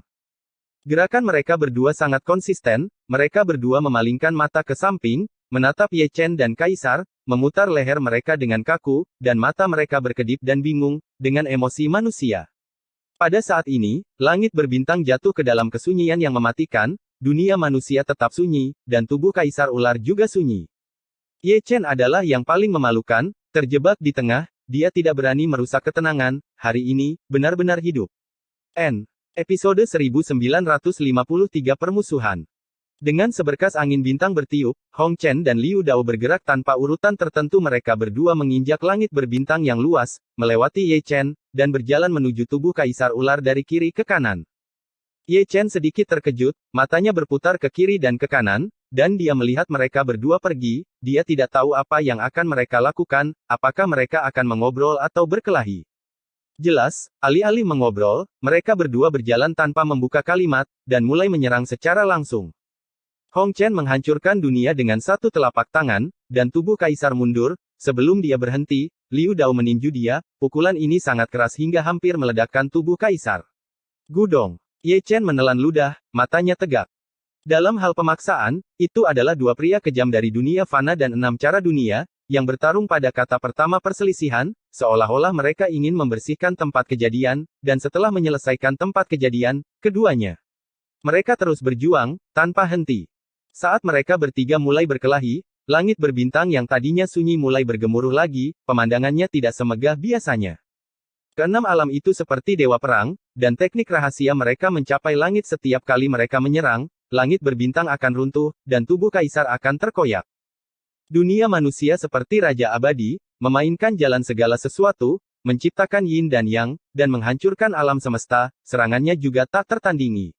Gerakan mereka berdua sangat konsisten, mereka berdua memalingkan mata ke samping, menatap Ye Chen dan Kaisar, memutar leher mereka dengan kaku, dan mata mereka berkedip dan bingung, dengan emosi manusia. Pada saat ini, langit berbintang jatuh ke dalam kesunyian yang mematikan, dunia manusia tetap sunyi, dan tubuh Kaisar Ular juga sunyi. Ye Chen adalah yang paling memalukan, terjebak di tengah, dia tidak berani merusak ketenangan, hari ini, benar-benar hidup. N. Episode 1953 Permusuhan. Dengan seberkas angin bintang bertiup, Hong Chen dan Liu Dao bergerak tanpa urutan tertentu. Mereka berdua menginjak langit berbintang yang luas, melewati Ye Chen, dan berjalan menuju tubuh Kaisar Ular dari kiri ke kanan. Ye Chen sedikit terkejut, matanya berputar ke kiri dan ke kanan, dan dia melihat mereka berdua pergi, dia tidak tahu apa yang akan mereka lakukan, apakah mereka akan mengobrol atau berkelahi. Jelas, alih-alih mengobrol, mereka berdua berjalan tanpa membuka kalimat, dan mulai menyerang secara langsung. Hong Chen menghancurkan dunia dengan satu telapak tangan, dan tubuh Kaisar mundur. Sebelum dia berhenti, Liu Dao meninju dia, pukulan ini sangat keras hingga hampir meledakkan tubuh Kaisar. Gudong. Ye Chen menelan ludah, matanya tegak. Dalam hal pemaksaan, itu adalah dua pria kejam dari dunia fana dan 6 cara dunia, yang bertarung pada kata pertama perselisihan, seolah-olah mereka ingin membersihkan tempat kejadian, dan setelah menyelesaikan tempat kejadian, keduanya. Mereka terus berjuang, tanpa henti. Saat mereka bertiga mulai berkelahi, langit berbintang yang tadinya sunyi mulai bergemuruh lagi, pemandangannya tidak semegah biasanya. Keenam alam itu seperti dewa perang, dan teknik rahasia mereka mencapai langit setiap kali mereka menyerang, langit berbintang akan runtuh, dan tubuh Kaisar akan terkoyak. Dunia manusia seperti Raja Abadi, memainkan jalan segala sesuatu, menciptakan Yin dan Yang, dan menghancurkan alam semesta, serangannya juga tak tertandingi.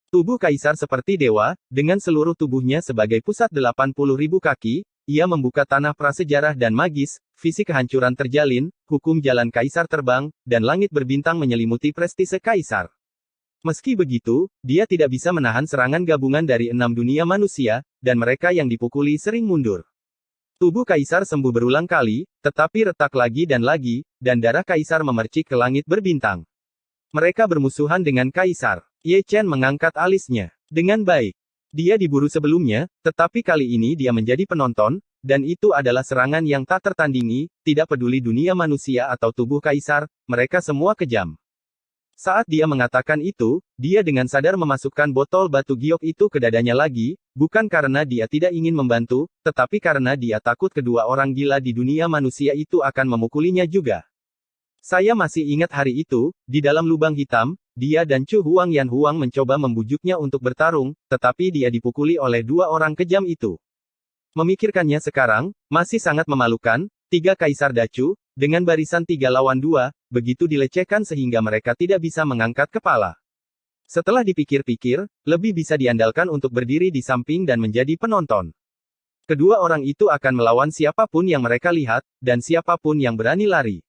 Tubuh Kaisar seperti dewa, dengan seluruh tubuhnya sebagai pusat 80.000 kaki, ia membuka tanah prasejarah dan magis, visi kehancuran terjalin, hukum jalan Kaisar terbang, dan langit berbintang menyelimuti prestise Kaisar. Meski begitu, dia tidak bisa menahan serangan gabungan dari 6 dunia manusia, dan mereka yang dipukuli sering mundur. Tubuh Kaisar sembuh berulang kali, tetapi retak lagi, dan darah Kaisar memercik ke langit berbintang. Mereka bermusuhan dengan Kaisar. Ye Chen mengangkat alisnya. Dengan baik. Dia diburu sebelumnya, tetapi kali ini dia menjadi penonton, dan itu adalah serangan yang tak tertandingi, tidak peduli dunia manusia atau tubuh Kaisar, mereka semua kejam. Saat dia mengatakan itu, dia dengan sadar memasukkan botol batu giok itu ke dadanya lagi, bukan karena dia tidak ingin membantu, tetapi karena dia takut kedua orang gila di dunia manusia itu akan memukulinya juga. Saya masih ingat hari itu, di dalam lubang hitam, dia dan Chu Huang Yan Huang mencoba membujuknya untuk bertarung, tetapi dia dipukuli oleh dua orang kejam itu. Memikirkannya sekarang, masih sangat memalukan, 3 Kaisar Dacu, dengan barisan 3 lawan 2, begitu dilecehkan sehingga mereka tidak bisa mengangkat kepala. Setelah dipikir-pikir, lebih bisa diandalkan untuk berdiri di samping dan menjadi penonton. Kedua orang itu akan melawan siapapun yang mereka lihat, dan siapapun yang berani lari.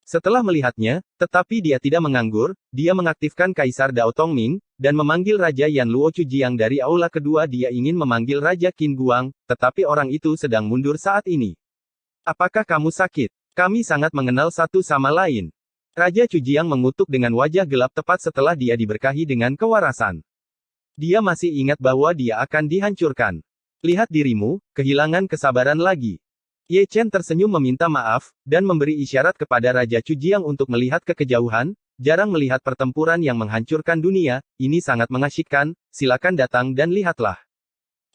Setelah melihatnya, tetapi dia tidak menganggur, dia mengaktifkan Kaisar Dao Tongming, dan memanggil Raja Yan Luo Chujiang dari aula kedua. Dia ingin memanggil Raja Qin Guang, tetapi orang itu sedang mundur saat ini. Apakah kamu sakit? Kami sangat mengenal satu sama lain. Raja Chujiang mengutuk dengan wajah gelap tepat setelah dia diberkahi dengan kewarasan. Dia masih ingat bahwa dia akan dihancurkan. Lihat dirimu, kehilangan kesabaran lagi. Ye Chen tersenyum meminta maaf, dan memberi isyarat kepada Raja Chujiang untuk melihat ke kejauhan, jarang melihat pertempuran yang menghancurkan dunia, ini sangat mengasyikkan, silakan datang dan lihatlah.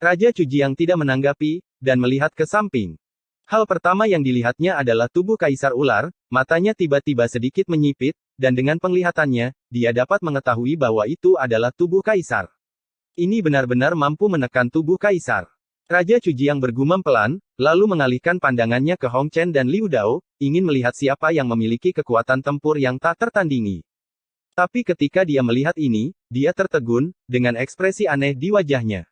Raja Chujiang tidak menanggapi, dan melihat ke samping. Hal pertama yang dilihatnya adalah tubuh Kaisar Ular, matanya tiba-tiba sedikit menyipit, dan dengan penglihatannya, dia dapat mengetahui bahwa itu adalah tubuh Kaisar. Ini benar-benar mampu menekan tubuh Kaisar. Raja Chujiang bergumam pelan, lalu mengalihkan pandangannya ke Hong Chen dan Liu Dao, ingin melihat siapa yang memiliki kekuatan tempur yang tak tertandingi. Tapi ketika dia melihat ini, dia tertegun, dengan ekspresi aneh di wajahnya.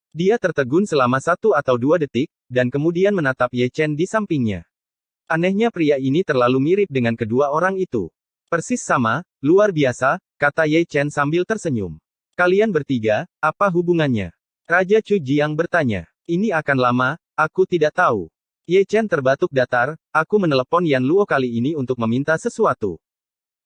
Dia tertegun selama 1 atau 2 detik, dan kemudian menatap Ye Chen di sampingnya. Anehnya pria ini terlalu mirip dengan kedua orang itu. Persis sama, luar biasa, kata Ye Chen sambil tersenyum. Kalian bertiga, apa hubungannya? Raja Chu Jiang bertanya. Ini akan lama, aku tidak tahu. Ye Chen terbatuk datar, aku menelepon Yan Luo kali ini untuk meminta sesuatu.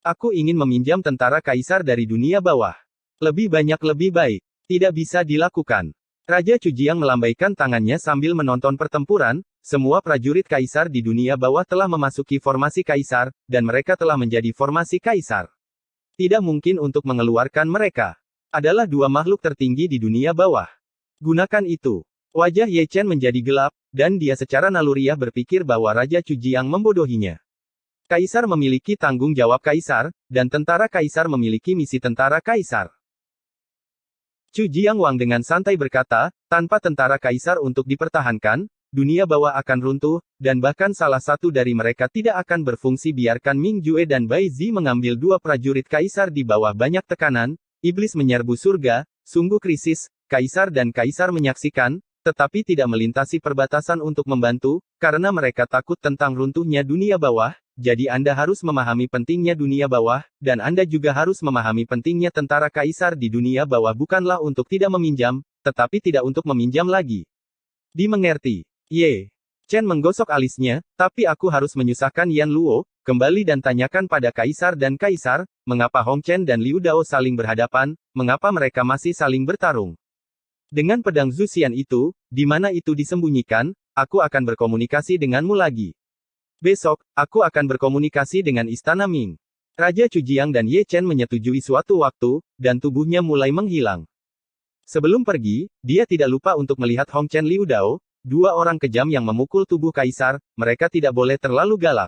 Aku ingin meminjam tentara kaisar dari dunia bawah. Lebih banyak lebih baik. Tidak bisa dilakukan. Raja Chu Jiang melambaikan tangannya sambil menonton pertempuran, semua prajurit kaisar di dunia bawah telah memasuki formasi kaisar, dan mereka telah menjadi formasi kaisar. Tidak mungkin untuk mengeluarkan mereka. Adalah 2 makhluk tertinggi di dunia bawah. Gunakan itu. Wajah Ye Chen menjadi gelap, dan dia secara naluriah berpikir bahwa Raja Chu Jiang membodohinya. Kaisar memiliki tanggung jawab kaisar, dan tentara kaisar memiliki misi tentara kaisar. Chu Jiang Wang dengan santai berkata, tanpa tentara kaisar untuk dipertahankan, dunia bawah akan runtuh, dan bahkan salah satu dari mereka tidak akan berfungsi. Biarkan Ming Jue dan Bai Zi mengambil 2 prajurit kaisar di bawah banyak tekanan, iblis menyerbu surga, sungguh krisis, kaisar dan kaisar menyaksikan, tetapi tidak melintasi perbatasan untuk membantu, karena mereka takut tentang runtuhnya dunia bawah. Jadi Anda harus memahami pentingnya dunia bawah, dan Anda juga harus memahami pentingnya tentara kaisar di dunia bawah bukanlah untuk tidak meminjam, tetapi tidak untuk meminjam lagi. Dimengerti. Ye Chen menggosok alisnya, tapi aku harus menyusahkan Yan Luo, kembali dan tanyakan pada kaisar dan kaisar, mengapa Hong Chen dan Liu Dao saling berhadapan, mengapa mereka masih saling bertarung. Dengan pedang Zuxian itu, di mana itu disembunyikan, aku akan berkomunikasi denganmu lagi. Besok, aku akan berkomunikasi dengan Istana Ming. Raja Chu Jiang dan Ye Chen menyetujui suatu waktu, dan tubuhnya mulai menghilang. Sebelum pergi, dia tidak lupa untuk melihat Hong Chen Liu Dao, 2 orang kejam yang memukul tubuh kaisar, mereka tidak boleh terlalu galak.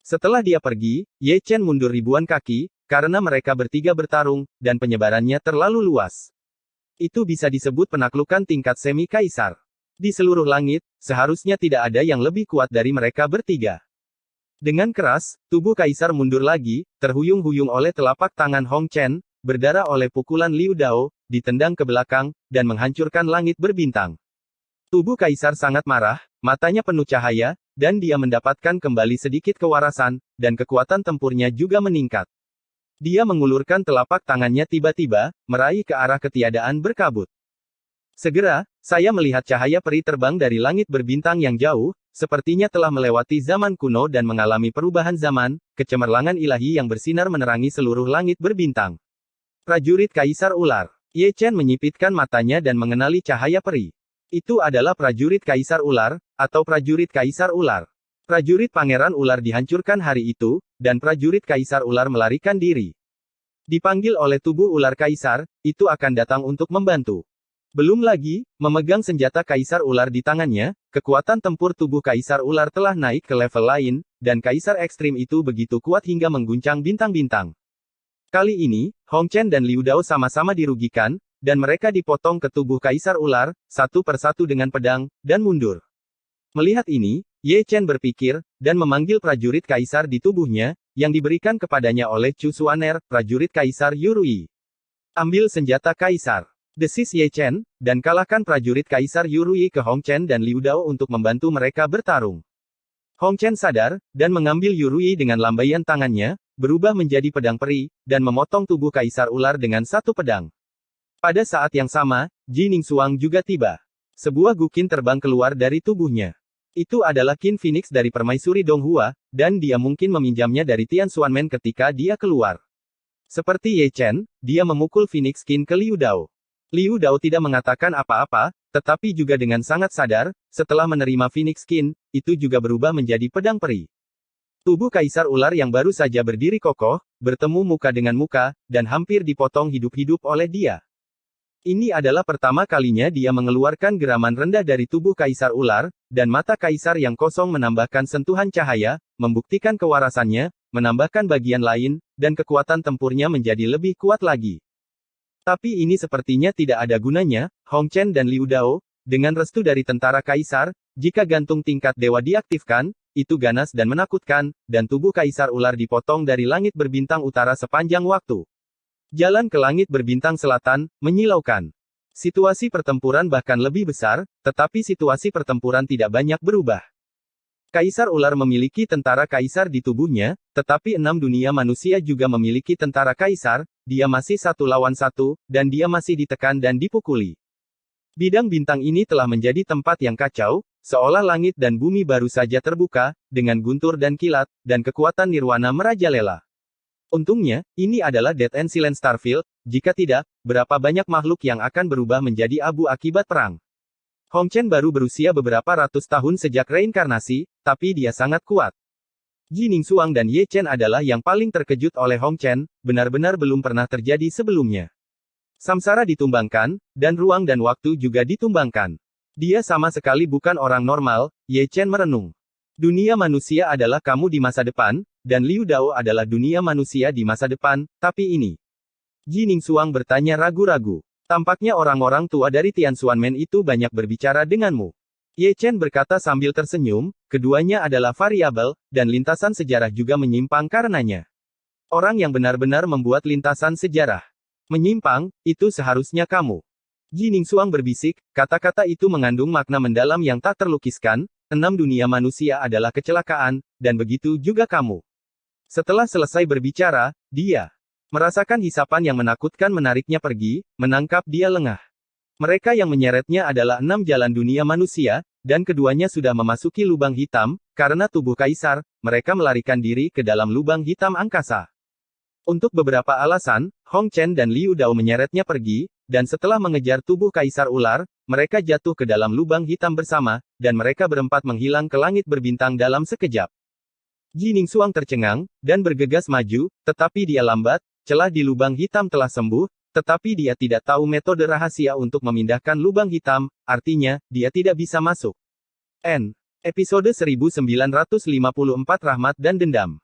Setelah dia pergi, Ye Chen mundur ribuan kaki, karena mereka bertiga bertarung, dan penyebarannya terlalu luas. Itu bisa disebut penaklukan tingkat semi-kaisar. Di seluruh langit, seharusnya tidak ada yang lebih kuat dari mereka bertiga. Dengan keras, tubuh kaisar mundur lagi, terhuyung-huyung oleh telapak tangan Hong Chen, berdarah oleh pukulan Liu Dao, ditendang ke belakang, dan menghancurkan langit berbintang. Tubuh kaisar sangat marah, matanya penuh cahaya, dan dia mendapatkan kembali sedikit kewarasan, dan kekuatan tempurnya juga meningkat. Dia mengulurkan telapak tangannya tiba-tiba, meraih ke arah ketiadaan berkabut. Segera, saya melihat cahaya peri terbang dari langit berbintang yang jauh, sepertinya telah melewati zaman kuno dan mengalami perubahan zaman, kecemerlangan ilahi yang bersinar menerangi seluruh langit berbintang. Prajurit Kaisar Ular. Ye Chen menyipitkan matanya dan mengenali cahaya peri. Itu adalah prajurit Kaisar Ular, atau prajurit Kaisar Ular. Prajurit Pangeran Ular dihancurkan hari itu, dan prajurit Kaisar Ular melarikan diri. Dipanggil oleh tubuh ular Kaisar, itu akan datang untuk membantu. Belum lagi, memegang senjata Kaisar Ular di tangannya, kekuatan tempur tubuh Kaisar Ular telah naik ke level lain, dan Kaisar Ekstrim itu begitu kuat hingga mengguncang bintang-bintang. Kali ini, Hong Chen dan Liu Dao sama-sama dirugikan, dan mereka dipotong ke tubuh Kaisar Ular, satu persatu dengan pedang, dan mundur. Melihat ini, Ye Chen berpikir, dan memanggil prajurit Kaisar di tubuhnya, yang diberikan kepadanya oleh Chu Xuaner, prajurit Kaisar Yurui. Ambil senjata Kaisar. Desis Ye Chen, dan kalahkan prajurit Kaisar Yurui ke Hong Chen dan Liu Dao untuk membantu mereka bertarung. Hong Chen sadar, dan mengambil Yurui dengan lambaian tangannya, berubah menjadi pedang peri, dan memotong tubuh Kaisar Ular dengan satu pedang. Pada saat yang sama, Ji Ningsuang juga tiba. Sebuah gukin terbang keluar dari tubuhnya. Itu adalah Qin Phoenix dari Permaisuri Donghua, dan dia mungkin meminjamnya dari Tian Xuanmen ketika dia keluar. Seperti Ye Chen, dia memukul Phoenix Qin ke Liu Dao. Liu Dao tidak mengatakan apa-apa, tetapi juga dengan sangat sadar, setelah menerima Phoenix Qin, itu juga berubah menjadi pedang peri. Tubuh Kaisar Ular yang baru saja berdiri kokoh, bertemu muka dengan muka, dan hampir dipotong hidup-hidup oleh dia. Ini adalah pertama kalinya dia mengeluarkan geraman rendah dari tubuh Kaisar Ular, dan mata Kaisar yang kosong menambahkan sentuhan cahaya, membuktikan kewarasannya, menambahkan bagian lain, dan kekuatan tempurnya menjadi lebih kuat lagi. Tapi ini sepertinya tidak ada gunanya, Hong Chen dan Liu Dao, dengan restu dari tentara Kaisar, jika gantung tingkat dewa diaktifkan, itu ganas dan menakutkan, dan tubuh Kaisar Ular dipotong dari langit berbintang utara sepanjang waktu. Jalan ke langit berbintang selatan, menyilaukan. Situasi pertempuran bahkan lebih besar, tetapi situasi pertempuran tidak banyak berubah. Kaisar ular memiliki tentara kaisar di tubuhnya, tetapi 6 dunia manusia juga memiliki tentara kaisar, dia masih 1 lawan 1, dan dia masih ditekan dan dipukuli. Bidang bintang ini telah menjadi tempat yang kacau, seolah langit dan bumi baru saja terbuka, dengan guntur dan kilat, dan kekuatan nirwana merajalela. Untungnya, ini adalah Dead and Silent Starfield, jika tidak, berapa banyak makhluk yang akan berubah menjadi abu akibat perang. Hong Chen baru berusia beberapa ratus tahun sejak reinkarnasi, tapi dia sangat kuat. Ji Ningsuang dan Ye Chen adalah yang paling terkejut oleh Hong Chen, benar-benar belum pernah terjadi sebelumnya. Samsara ditumbangkan, dan ruang dan waktu juga ditumbangkan. Dia sama sekali bukan orang normal, Ye Chen merenung. Dunia manusia adalah kamu di masa depan, dan Liu Dao adalah dunia manusia di masa depan, tapi ini. Ji Ningsuang bertanya ragu-ragu. Tampaknya orang-orang tua dari Tianxuanmen itu banyak berbicara denganmu. Ye Chen berkata sambil tersenyum, keduanya adalah variabel, dan lintasan sejarah juga menyimpang karenanya. Orang yang benar-benar membuat lintasan sejarah menyimpang, itu seharusnya kamu. Ji Ningsuang berbisik, kata-kata itu mengandung makna mendalam yang tak terlukiskan, 6 dunia manusia adalah kecelakaan, dan begitu juga kamu. Setelah selesai berbicara, dia merasakan hisapan yang menakutkan menariknya pergi, menangkap dia lengah. Mereka yang menyeretnya adalah 6 jalan dunia manusia, dan keduanya sudah memasuki lubang hitam, karena tubuh kaisar, mereka melarikan diri ke dalam lubang hitam angkasa. Untuk beberapa alasan, Hong Chen dan Liu Dao menyeretnya pergi, dan setelah mengejar tubuh kaisar ular, mereka jatuh ke dalam lubang hitam bersama, dan mereka berempat menghilang ke langit berbintang dalam sekejap. Ji Ningsuang tercengang, dan bergegas maju, tetapi dia lambat, celah di lubang hitam telah sembuh, tetapi dia tidak tahu metode rahasia untuk memindahkan lubang hitam, artinya, dia tidak bisa masuk. Episode 1954 Rahmat dan Dendam.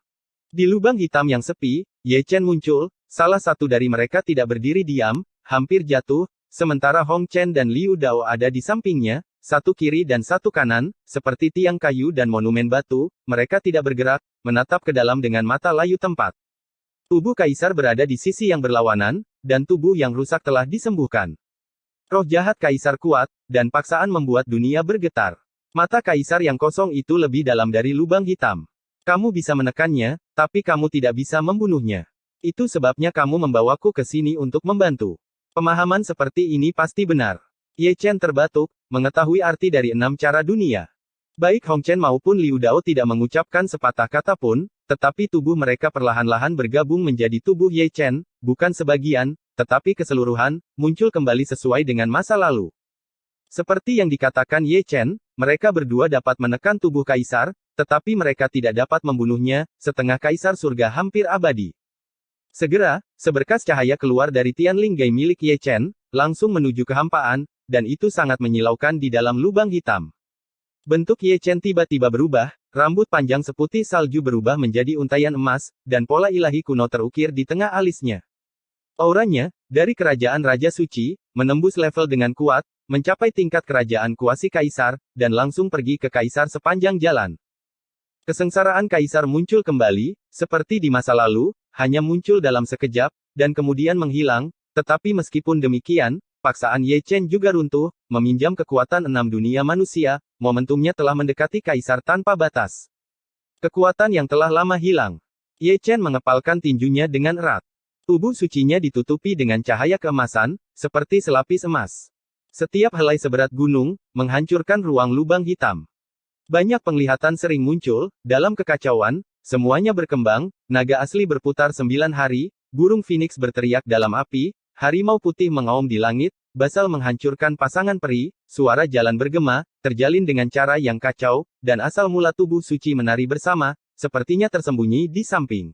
Di lubang hitam yang sepi, Ye Chen muncul, salah satu dari mereka tidak berdiri diam, hampir jatuh, sementara Hong Chen dan Liu Dao ada di sampingnya, satu kiri dan satu kanan, seperti tiang kayu dan monumen batu, mereka tidak bergerak, menatap ke dalam dengan mata layu tempat. Tubuh kaisar berada di sisi yang berlawanan, dan tubuh yang rusak telah disembuhkan. Roh jahat kaisar kuat, dan paksaan membuat dunia bergetar. Mata kaisar yang kosong itu lebih dalam dari lubang hitam. Kamu bisa menekannya, tapi kamu tidak bisa membunuhnya. Itu sebabnya kamu membawaku ke sini untuk membantu. Pemahaman seperti ini pasti benar. Ye Chen terbatuk, mengetahui arti dari 6 cara dunia. Baik Hong Chen maupun Liu Dao tidak mengucapkan sepatah kata pun, tetapi tubuh mereka perlahan-lahan bergabung menjadi tubuh Ye Chen, bukan sebagian, tetapi keseluruhan, muncul kembali sesuai dengan masa lalu. Seperti yang dikatakan Ye Chen, mereka berdua dapat menekan tubuh kaisar, tetapi mereka tidak dapat membunuhnya, setengah kaisar surga hampir abadi. Segera, seberkas cahaya keluar dari Tian Linggai milik Ye Chen, langsung menuju kehampaan, dan itu sangat menyilaukan di dalam lubang hitam. Bentuk Ye Chen tiba-tiba berubah, rambut panjang seputih salju berubah menjadi untaian emas, dan pola ilahi kuno terukir di tengah alisnya. Auranya, dari kerajaan Raja Suci, menembus level dengan kuat, mencapai tingkat kerajaan kuasi kaisar, dan langsung pergi ke kaisar sepanjang jalan. Kesengsaraan kaisar muncul kembali, seperti di masa lalu, hanya muncul dalam sekejap, dan kemudian menghilang, tetapi meskipun demikian, paksaan Ye Chen juga runtuh, meminjam kekuatan 6 dunia manusia, momentumnya telah mendekati kaisar tanpa batas. Kekuatan yang telah lama hilang. Ye Chen mengepalkan tinjunya dengan erat. Tubuh sucinya ditutupi dengan cahaya keemasan, seperti selapis emas. Setiap helai seberat gunung, menghancurkan ruang lubang hitam. Banyak penglihatan sering muncul, dalam kekacauan, semuanya berkembang, naga asli berputar 9 hari, burung phoenix berteriak dalam api, harimau putih mengaum di langit, basal menghancurkan pasangan peri, suara jalan bergema, terjalin dengan cara yang kacau, dan asal mula tubuh suci menari bersama, sepertinya tersembunyi di samping.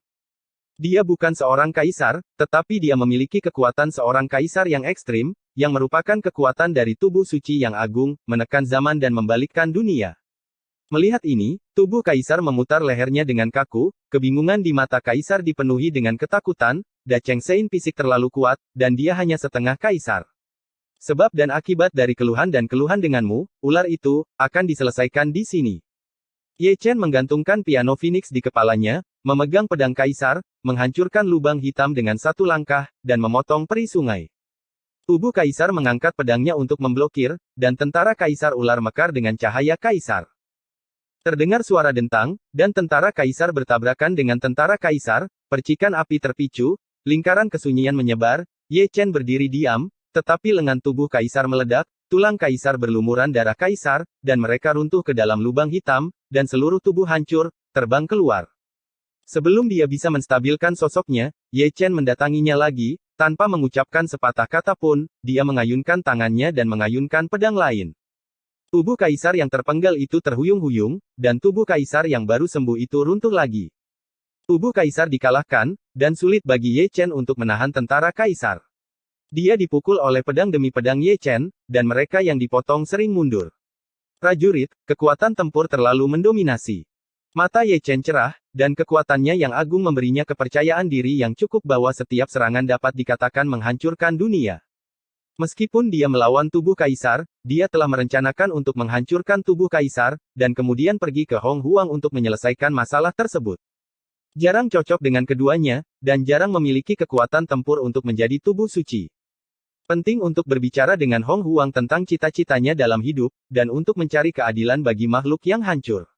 Dia bukan seorang kaisar, tetapi dia memiliki kekuatan seorang kaisar yang ekstrim, yang merupakan kekuatan dari tubuh suci yang agung, menekan zaman dan membalikkan dunia. Melihat ini, tubuh kaisar memutar lehernya dengan kaku, kebingungan di mata kaisar dipenuhi dengan ketakutan, Da Cheng Sein fisik terlalu kuat, dan dia hanya setengah kaisar. Sebab dan akibat dari keluhan dan keluhan denganmu, ular itu, akan diselesaikan di sini. Ye Chen menggantungkan piano phoenix di kepalanya, memegang pedang kaisar, menghancurkan lubang hitam dengan satu langkah, dan memotong peri sungai. Tubuh kaisar mengangkat pedangnya untuk memblokir, dan tentara kaisar ular mekar dengan cahaya kaisar. Terdengar suara dentang, dan tentara kaisar bertabrakan dengan tentara kaisar, percikan api terpicu, lingkaran kesunyian menyebar, Ye Chen berdiri diam, tetapi lengan tubuh kaisar meledak, tulang kaisar berlumuran darah kaisar, dan mereka runtuh ke dalam lubang hitam, dan seluruh tubuh hancur, terbang keluar. Sebelum dia bisa menstabilkan sosoknya, Ye Chen mendatanginya lagi, tanpa mengucapkan sepatah kata pun, dia mengayunkan tangannya dan mengayunkan pedang lain. Tubuh kaisar yang terpenggal itu terhuyung-huyung, dan tubuh kaisar yang baru sembuh itu runtuh lagi. Tubuh kaisar dikalahkan, dan sulit bagi Ye Chen untuk menahan tentara kaisar. Dia dipukul oleh pedang demi pedang Ye Chen, dan mereka yang dipotong sering mundur. Prajurit, kekuatan tempur terlalu mendominasi. Mata Ye Chen cerah, dan kekuatannya yang agung memberinya kepercayaan diri yang cukup bahwa setiap serangan dapat dikatakan menghancurkan dunia. Meskipun dia melawan tubuh kaisar, dia telah merencanakan untuk menghancurkan tubuh kaisar, dan kemudian pergi ke Hong Huang untuk menyelesaikan masalah tersebut. Jarang cocok dengan keduanya, dan jarang memiliki kekuatan tempur untuk menjadi tubuh suci. Penting untuk berbicara dengan Hong Huang tentang cita-citanya dalam hidup, dan untuk mencari keadilan bagi makhluk yang hancur.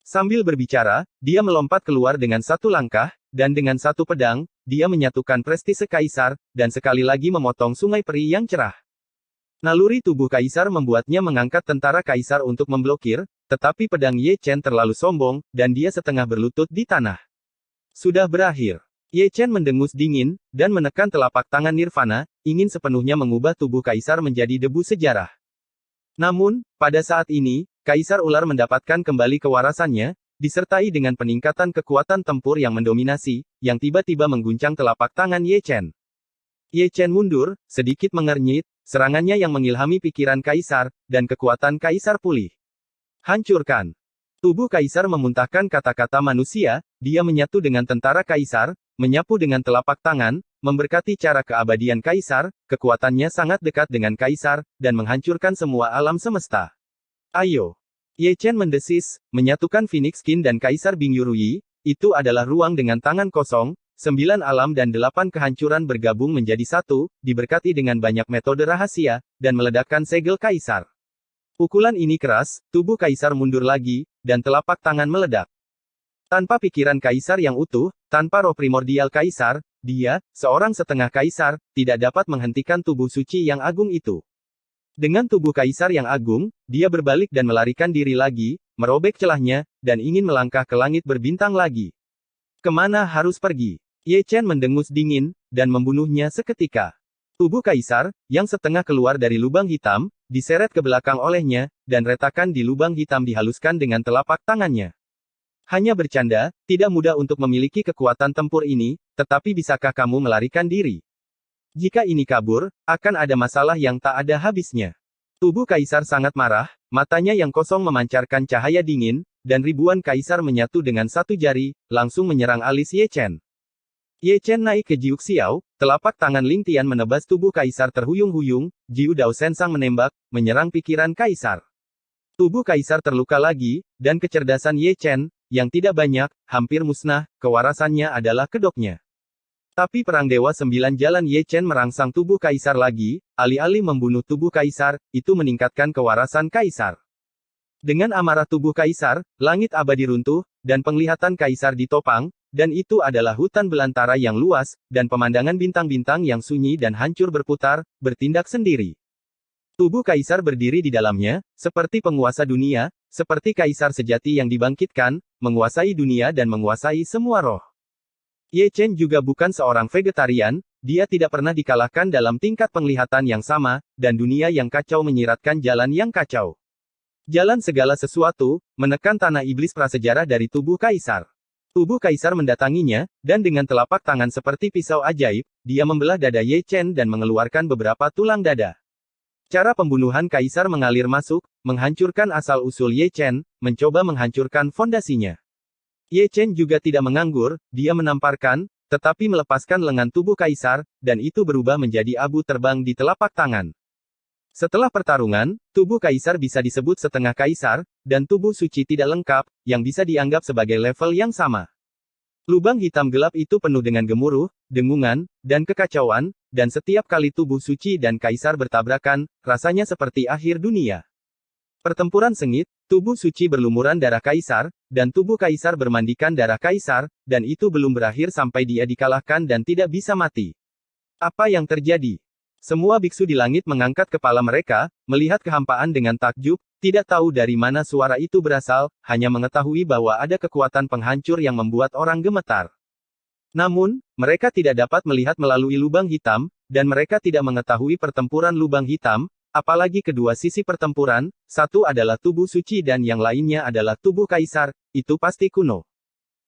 Sambil berbicara, dia melompat keluar dengan satu langkah, dan dengan satu pedang, dia menyatukan prestise kaisar, dan sekali lagi memotong sungai peri yang cerah. Naluri tubuh kaisar membuatnya mengangkat tentara kaisar untuk memblokir, tetapi pedang Ye Chen terlalu sombong, dan dia setengah berlutut di tanah. Sudah berakhir. Ye Chen mendengus dingin, dan menekan telapak tangan Nirvana, ingin sepenuhnya mengubah tubuh kaisar menjadi debu sejarah. Namun, pada saat ini, Kaisar Ular mendapatkan kembali kewarasannya, disertai dengan peningkatan kekuatan tempur yang mendominasi, yang tiba-tiba mengguncang telapak tangan Ye Chen. Ye Chen mundur, sedikit mengernyit, serangannya yang mengilhami pikiran Kaisar, dan kekuatan Kaisar pulih. Hancurkan. Tubuh Kaisar memuntahkan kata-kata manusia, dia menyatu dengan tentara Kaisar, menyapu dengan telapak tangan, memberkati cara keabadian Kaisar, kekuatannya sangat dekat dengan Kaisar, dan menghancurkan semua alam semesta. Ayo. Ye Chen mendesis, menyatukan Phoenix Skin dan Kaisar Bingyuruyi, itu adalah ruang dengan tangan kosong, 9 alam dan 8 kehancuran bergabung menjadi satu, diberkati dengan banyak metode rahasia, dan meledakkan segel Kaisar. Pukulan ini keras, tubuh Kaisar mundur lagi, dan telapak tangan meledak. Tanpa pikiran Kaisar yang utuh, tanpa roh primordial Kaisar, dia, seorang setengah Kaisar, tidak dapat menghentikan tubuh suci yang agung itu. Dengan tubuh Kaisar yang agung, dia berbalik dan melarikan diri lagi, merobek celahnya, dan ingin melangkah ke langit berbintang lagi. Kemana harus pergi? Ye Chen mendengus dingin, dan membunuhnya seketika. Tubuh Kaisar, yang setengah keluar dari lubang hitam, diseret ke belakang olehnya, dan retakan di lubang hitam dihaluskan dengan telapak tangannya. Hanya bercanda, tidak mudah untuk memiliki kekuatan tempur ini, tetapi bisakah kamu melarikan diri? Jika ini kabur, akan ada masalah yang tak ada habisnya. Tubuh Kaisar sangat marah, matanya yang kosong memancarkan cahaya dingin, dan ribuan Kaisar menyatu dengan satu jari, langsung menyerang alis Ye Chen. Ye Chen naik ke Jiu Xiao, telapak tangan Ling Tian menebas tubuh Kaisar terhuyung-huyung, Jiu Dao Sensang menembak, menyerang pikiran Kaisar. Tubuh Kaisar terluka lagi, dan kecerdasan Ye Chen, yang tidak banyak, hampir musnah, kewarasannya adalah kedoknya. Tapi perang Dewa 9 Jalan Ye Chen merangsang tubuh Kaisar lagi, alih-alih membunuh tubuh Kaisar, itu meningkatkan kewarasan Kaisar. Dengan amarah tubuh Kaisar, langit abadi runtuh, dan penglihatan Kaisar ditopang, dan itu adalah hutan belantara yang luas, dan pemandangan bintang-bintang yang sunyi dan hancur berputar, bertindak sendiri. Tubuh Kaisar berdiri di dalamnya, seperti penguasa dunia, seperti Kaisar sejati yang dibangkitkan, menguasai dunia dan menguasai semua roh. Ye Chen juga bukan seorang vegetarian, dia tidak pernah dikalahkan dalam tingkat penglihatan yang sama, dan dunia yang kacau menyiratkan jalan yang kacau. Jalan segala sesuatu, menekan tanah iblis prasejarah dari tubuh Kaisar. Tubuh Kaisar mendatanginya, dan dengan telapak tangan seperti pisau ajaib, dia membelah dada Ye Chen dan mengeluarkan beberapa tulang dada. Cara pembunuhan Kaisar mengalir masuk, menghancurkan asal-usul Ye Chen, mencoba menghancurkan fondasinya. Ye Chen juga tidak menganggur, dia menamparkan, tetapi melepaskan lengan tubuh Kaisar, dan itu berubah menjadi abu terbang di telapak tangan. Setelah pertarungan, tubuh Kaisar bisa disebut setengah Kaisar, dan tubuh suci tidak lengkap, yang bisa dianggap sebagai level yang sama. Lubang hitam gelap itu penuh dengan gemuruh, dengungan, dan kekacauan, dan setiap kali tubuh suci dan kaisar bertabrakan, rasanya seperti akhir dunia. Pertempuran sengit, tubuh suci berlumuran darah kaisar, dan tubuh kaisar bermandikan darah kaisar, dan itu belum berakhir sampai dia dikalahkan dan tidak bisa mati. Apa yang terjadi? Semua biksu di langit mengangkat kepala mereka, melihat kehampaan dengan takjub, tidak tahu dari mana suara itu berasal, hanya mengetahui bahwa ada kekuatan penghancur yang membuat orang gemetar. Namun, mereka tidak dapat melihat melalui lubang hitam, dan mereka tidak mengetahui pertempuran lubang hitam, apalagi kedua sisi pertempuran, satu adalah tubuh suci dan yang lainnya adalah tubuh kaisar, itu pasti kuno.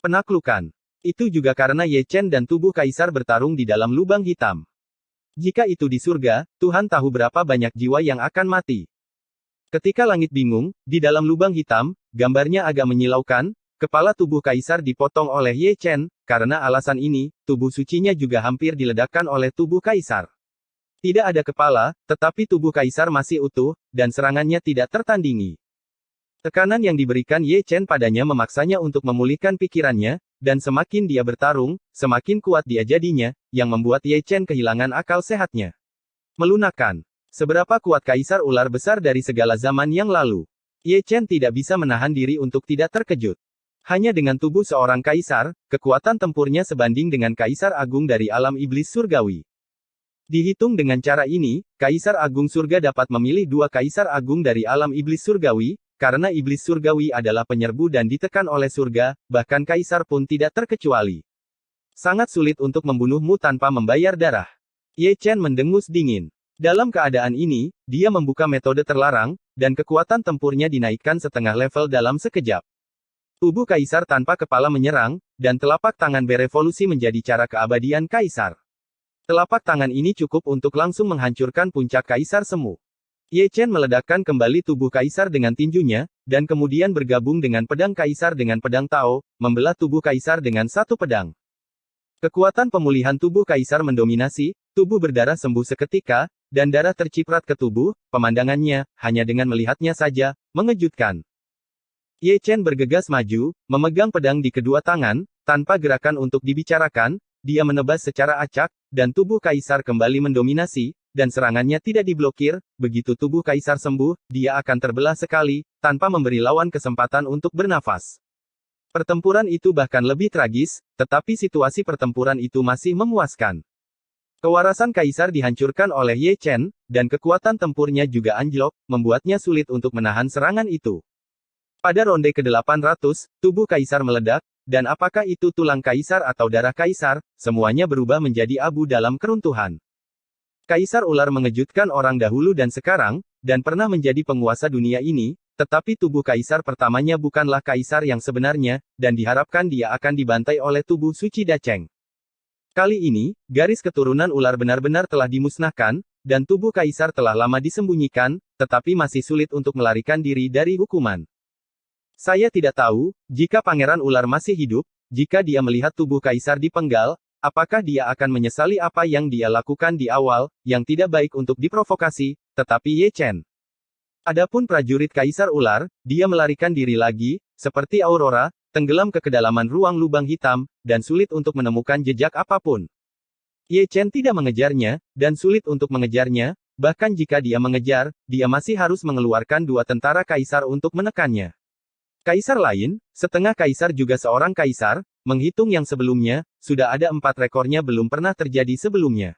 Penaklukan. Itu juga karena Ye Chen dan tubuh kaisar bertarung di dalam lubang hitam. Jika itu di surga, Tuhan tahu berapa banyak jiwa yang akan mati. Ketika langit bingung, di dalam lubang hitam, gambarnya agak menyilaukan, kepala tubuh kaisar dipotong oleh Ye Chen, karena alasan ini, tubuh sucinya juga hampir diledakkan oleh tubuh kaisar. Tidak ada kepala, tetapi tubuh kaisar masih utuh, dan serangannya tidak tertandingi. Tekanan yang diberikan Ye Chen padanya memaksanya untuk memulihkan pikirannya, dan semakin dia bertarung, semakin kuat dia jadinya, yang membuat Ye Chen kehilangan akal sehatnya. Melunakkan. Seberapa kuat kaisar ular besar dari segala zaman yang lalu? Ye Chen tidak bisa menahan diri untuk tidak terkejut. Hanya dengan tubuh seorang kaisar, kekuatan tempurnya sebanding dengan kaisar agung dari alam iblis surgawi. Dihitung dengan cara ini, kaisar agung surga dapat memilih dua kaisar agung dari alam iblis surgawi, karena iblis surgawi adalah penyerbu dan ditekan oleh surga, bahkan kaisar pun tidak terkecuali. Sangat sulit untuk membunuhmu tanpa membayar darah. Ye Chen mendengus dingin. Dalam keadaan ini, dia membuka metode terlarang, dan kekuatan tempurnya dinaikkan setengah level dalam sekejap. Tubuh kaisar tanpa kepala menyerang, dan telapak tangan berevolusi menjadi cara keabadian kaisar. Telapak tangan ini cukup untuk langsung menghancurkan puncak kaisar semu. Ye Chen meledakkan kembali tubuh kaisar dengan tinjunya, dan kemudian bergabung dengan pedang kaisar dengan pedang Tao, membelah tubuh kaisar dengan satu pedang. Kekuatan pemulihan tubuh kaisar mendominasi, tubuh berdarah sembuh seketika, dan darah terciprat ke tubuh, pemandangannya, hanya dengan melihatnya saja, mengejutkan. Ye Chen bergegas maju, memegang pedang di kedua tangan, tanpa gerakan untuk dibicarakan, dia menebas secara acak, dan tubuh kaisar kembali mendominasi, dan serangannya tidak diblokir, begitu tubuh kaisar sembuh, dia akan terbelah sekali, tanpa memberi lawan kesempatan untuk bernafas. Pertempuran itu bahkan lebih tragis, tetapi situasi pertempuran itu masih memuaskan. Kewarasan kaisar dihancurkan oleh Ye Chen, dan kekuatan tempurnya juga anjlok, membuatnya sulit untuk menahan serangan itu. Pada ronde ke-800, tubuh kaisar meledak, dan apakah itu tulang kaisar atau darah kaisar, semuanya berubah menjadi abu dalam keruntuhan. Kaisar ular mengejutkan orang dahulu dan sekarang, dan pernah menjadi penguasa dunia ini, tetapi tubuh kaisar pertamanya bukanlah kaisar yang sebenarnya, dan diharapkan dia akan dibantai oleh tubuh suci Dacheng. Kali ini, garis keturunan ular benar-benar telah dimusnahkan, dan tubuh kaisar telah lama disembunyikan, tetapi masih sulit untuk melarikan diri dari hukuman. Saya tidak tahu, jika pangeran ular masih hidup, jika dia melihat tubuh kaisar dipenggal, apakah dia akan menyesali apa yang dia lakukan di awal, yang tidak baik untuk diprovokasi, tetapi Ye Chen. Adapun prajurit kaisar ular, dia melarikan diri lagi, seperti Aurora, tenggelam ke kedalaman ruang lubang hitam, dan sulit untuk menemukan jejak apapun. Ye Chen tidak mengejarnya, dan sulit untuk mengejarnya, bahkan jika dia mengejar, dia masih harus mengeluarkan dua tentara kaisar untuk menekannya. Kaisar lain, setengah kaisar juga seorang kaisar, menghitung yang sebelumnya, sudah ada 4 rekornya belum pernah terjadi sebelumnya.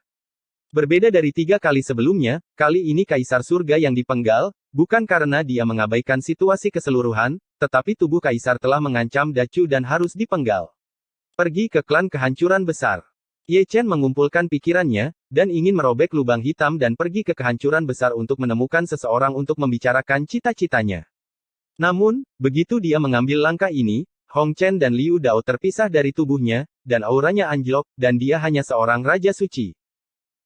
Berbeda dari 3 kali sebelumnya, kali ini kaisar surga yang dipenggal, bukan karena dia mengabaikan situasi keseluruhan, tetapi tubuh kaisar telah mengancam Dacu dan harus dipenggal. Pergi ke klan kehancuran besar. Ye Chen mengumpulkan pikirannya, dan ingin merobek lubang hitam dan pergi ke kehancuran besar untuk menemukan seseorang untuk membicarakan cita-citanya. Namun, begitu dia mengambil langkah ini, Hong Chen dan Liu Dao terpisah dari tubuhnya, dan auranya anjlok, dan dia hanya seorang raja suci.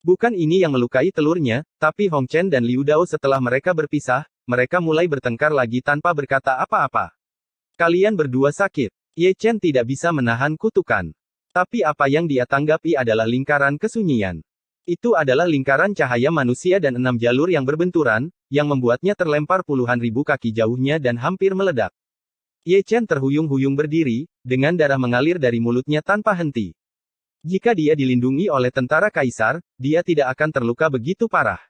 Bukan ini yang melukai telurnya, tapi Hong Chen dan Liu Dao setelah mereka berpisah, mereka mulai bertengkar lagi tanpa berkata apa-apa. Kalian berdua sakit. Ye Chen tidak bisa menahan kutukan. Tapi apa yang dia tanggapi adalah lingkaran kesunyian. Itu adalah lingkaran cahaya manusia dan 6 jalur yang berbenturan, yang membuatnya terlempar puluhan ribu kaki jauhnya dan hampir meledak. Ye Chen terhuyung-huyung berdiri, dengan darah mengalir dari mulutnya tanpa henti. Jika dia dilindungi oleh tentara kaisar, dia tidak akan terluka begitu parah.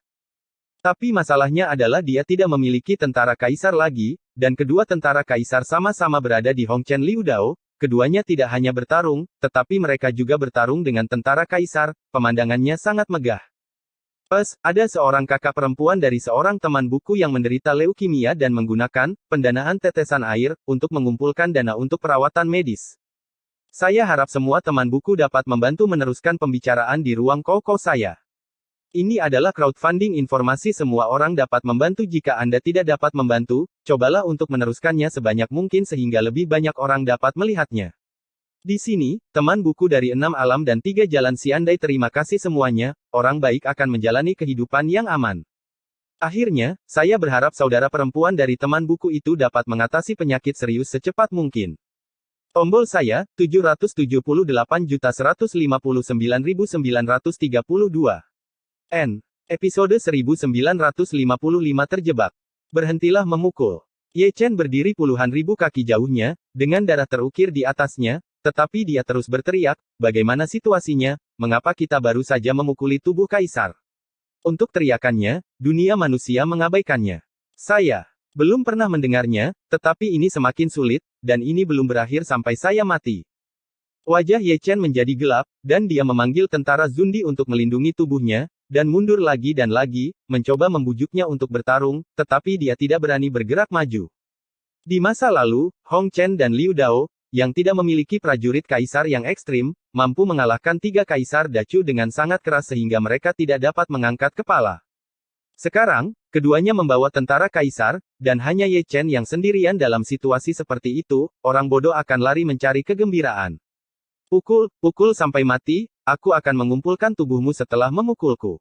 Tapi masalahnya adalah dia tidak memiliki tentara kaisar lagi, dan kedua tentara kaisar sama-sama berada di Hongchen Liu Dao. Keduanya tidak hanya bertarung, tetapi mereka juga bertarung dengan tentara kaisar. Pemandangannya sangat megah. Ada seorang kakak perempuan dari seorang teman buku yang menderita leukemia dan menggunakan pendanaan tetesan air untuk mengumpulkan dana untuk perawatan medis. Saya harap semua teman buku dapat membantu meneruskan pembicaraan di ruang koko saya. Ini adalah crowdfunding informasi, semua orang dapat membantu. Jika Anda tidak dapat membantu, cobalah untuk meneruskannya sebanyak mungkin sehingga lebih banyak orang dapat melihatnya. Di sini, teman buku dari 6 alam dan 3 jalan Xiandai, terima kasih semuanya, orang baik akan menjalani kehidupan yang aman. Akhirnya, saya berharap saudara perempuan dari teman buku itu dapat mengatasi penyakit serius secepat mungkin. Tombol saya, 778.159.932. N. Episode 1955 terjebak. Berhentilah memukul. Ye Chen berdiri puluhan ribu kaki jauhnya, dengan darah terukir di atasnya, tetapi dia terus berteriak, bagaimana situasinya, mengapa kita baru saja memukuli tubuh kaisar? Untuk teriakannya, dunia manusia mengabaikannya. Saya belum pernah mendengarnya, tetapi ini semakin sulit, dan ini belum berakhir sampai saya mati. Wajah Ye Chen menjadi gelap, dan dia memanggil tentara Zundi untuk melindungi tubuhnya, dan mundur lagi dan lagi, mencoba membujuknya untuk bertarung, tetapi dia tidak berani bergerak maju. Di masa lalu, Hong Chen dan Liu Dao, yang tidak memiliki prajurit kaisar yang ekstrim, mampu mengalahkan 3 kaisar Dacu dengan sangat keras sehingga mereka tidak dapat mengangkat kepala. Sekarang, keduanya membawa tentara kaisar, dan hanya Ye Chen yang sendirian dalam situasi seperti itu, orang bodoh akan lari mencari kegembiraan. Pukul sampai mati, aku akan mengumpulkan tubuhmu setelah memukulku.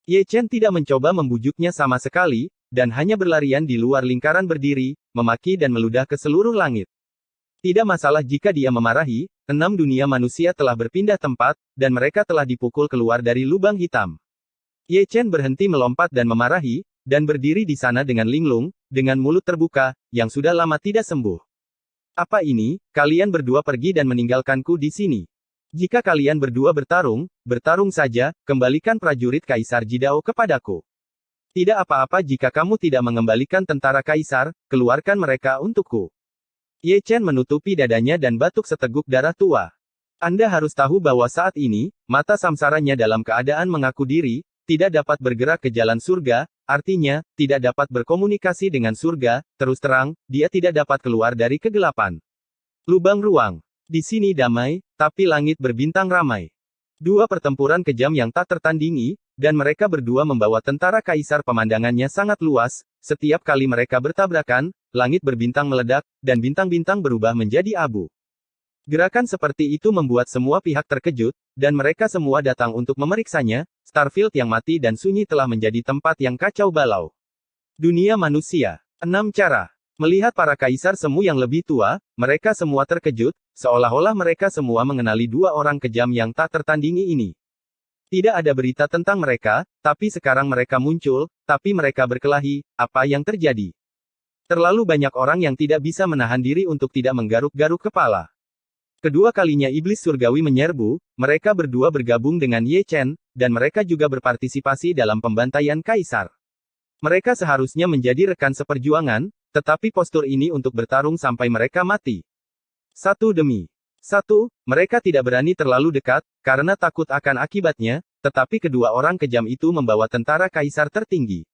Ye Chen tidak mencoba membujuknya sama sekali, dan hanya berlarian di luar lingkaran berdiri, memaki dan meludah ke seluruh langit. Tidak masalah jika dia memarahi, 6 dunia manusia telah berpindah tempat, dan mereka telah dipukul keluar dari lubang hitam. Ye Chen berhenti melompat dan memarahi, dan berdiri di sana dengan linglung, dengan mulut terbuka, yang sudah lama tidak sembuh. Apa ini, kalian berdua pergi dan meninggalkanku di sini. Jika kalian berdua bertarung, bertarung saja, kembalikan prajurit Kaisar Jidao kepadaku. Tidak apa-apa jika kamu tidak mengembalikan tentara Kaisar, keluarkan mereka untukku. Ye Chen menutupi dadanya dan batuk seteguk darah tua. Anda harus tahu bahwa saat ini, mata samsaranya dalam keadaan mengaku diri, tidak dapat bergerak ke jalan surga, artinya, tidak dapat berkomunikasi dengan surga, terus terang, dia tidak dapat keluar dari kegelapan. Lubang ruang. Di sini damai, tapi langit berbintang ramai. 2 pertempuran kejam yang tak tertandingi, dan mereka berdua membawa tentara kaisar. Pemandangannya sangat luas, setiap kali mereka bertabrakan, langit berbintang meledak, dan bintang-bintang berubah menjadi abu. Gerakan seperti itu membuat semua pihak terkejut, dan mereka semua datang untuk memeriksanya. Starfield yang mati dan sunyi telah menjadi tempat yang kacau balau. Dunia manusia. 6 cara. Melihat para kaisar semu yang lebih tua, mereka semua terkejut, seolah-olah mereka semua mengenali 2 orang kejam yang tak tertandingi ini. Tidak ada berita tentang mereka, tapi sekarang mereka muncul, tapi mereka berkelahi, apa yang terjadi? Terlalu banyak orang yang tidak bisa menahan diri untuk tidak menggaruk-garuk kepala. Kedua kalinya iblis surgawi menyerbu, mereka berdua bergabung dengan Ye Chen, dan mereka juga berpartisipasi dalam pembantaian kaisar. Mereka seharusnya menjadi rekan seperjuangan, tetapi postur ini untuk bertarung sampai mereka mati. Satu demi satu, mereka tidak berani terlalu dekat, karena takut akan akibatnya, tetapi kedua orang kejam itu membawa tentara kaisar tertinggi.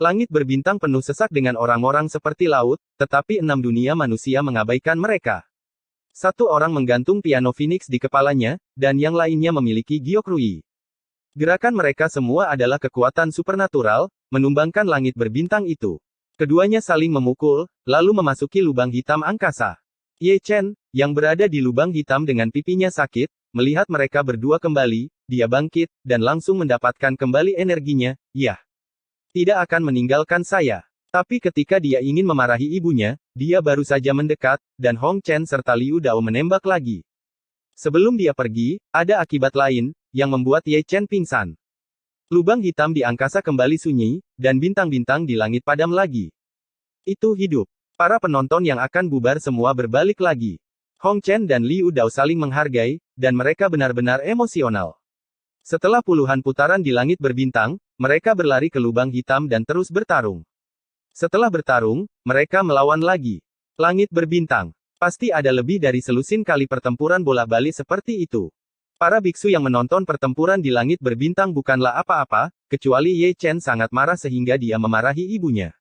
Langit berbintang penuh sesak dengan orang-orang seperti laut, tetapi 6 dunia manusia mengabaikan mereka. 1 orang menggantung piano Phoenix di kepalanya, dan yang lainnya memiliki giok rui. Gerakan mereka semua adalah kekuatan supernatural, menumbangkan langit berbintang itu. Keduanya saling memukul, lalu memasuki lubang hitam angkasa. Ye Chen, yang berada di lubang hitam dengan pipinya sakit, melihat mereka berdua kembali, dia bangkit, dan langsung mendapatkan kembali energinya. Yah, tidak akan meninggalkan saya. Tapi ketika dia ingin memarahi ibunya, dia baru saja mendekat, dan Hong Chen serta Liu Dao menembak lagi. Sebelum dia pergi, ada akibat lain, yang membuat Ye Chen pingsan. Lubang hitam di angkasa kembali sunyi, dan bintang-bintang di langit padam lagi. Itu hidup. Para penonton yang akan bubar semua berbalik lagi. Hong Chen dan Liu Dao saling menghargai, dan mereka benar-benar emosional. Setelah puluhan putaran di langit berbintang, mereka berlari ke lubang hitam dan terus bertarung. Setelah bertarung, mereka melawan lagi. Langit berbintang. Pasti ada lebih dari selusin kali pertempuran bolak-balik seperti itu. Para biksu yang menonton pertempuran di langit berbintang bukanlah apa-apa, kecuali Ye Chen sangat marah sehingga dia memarahi ibunya.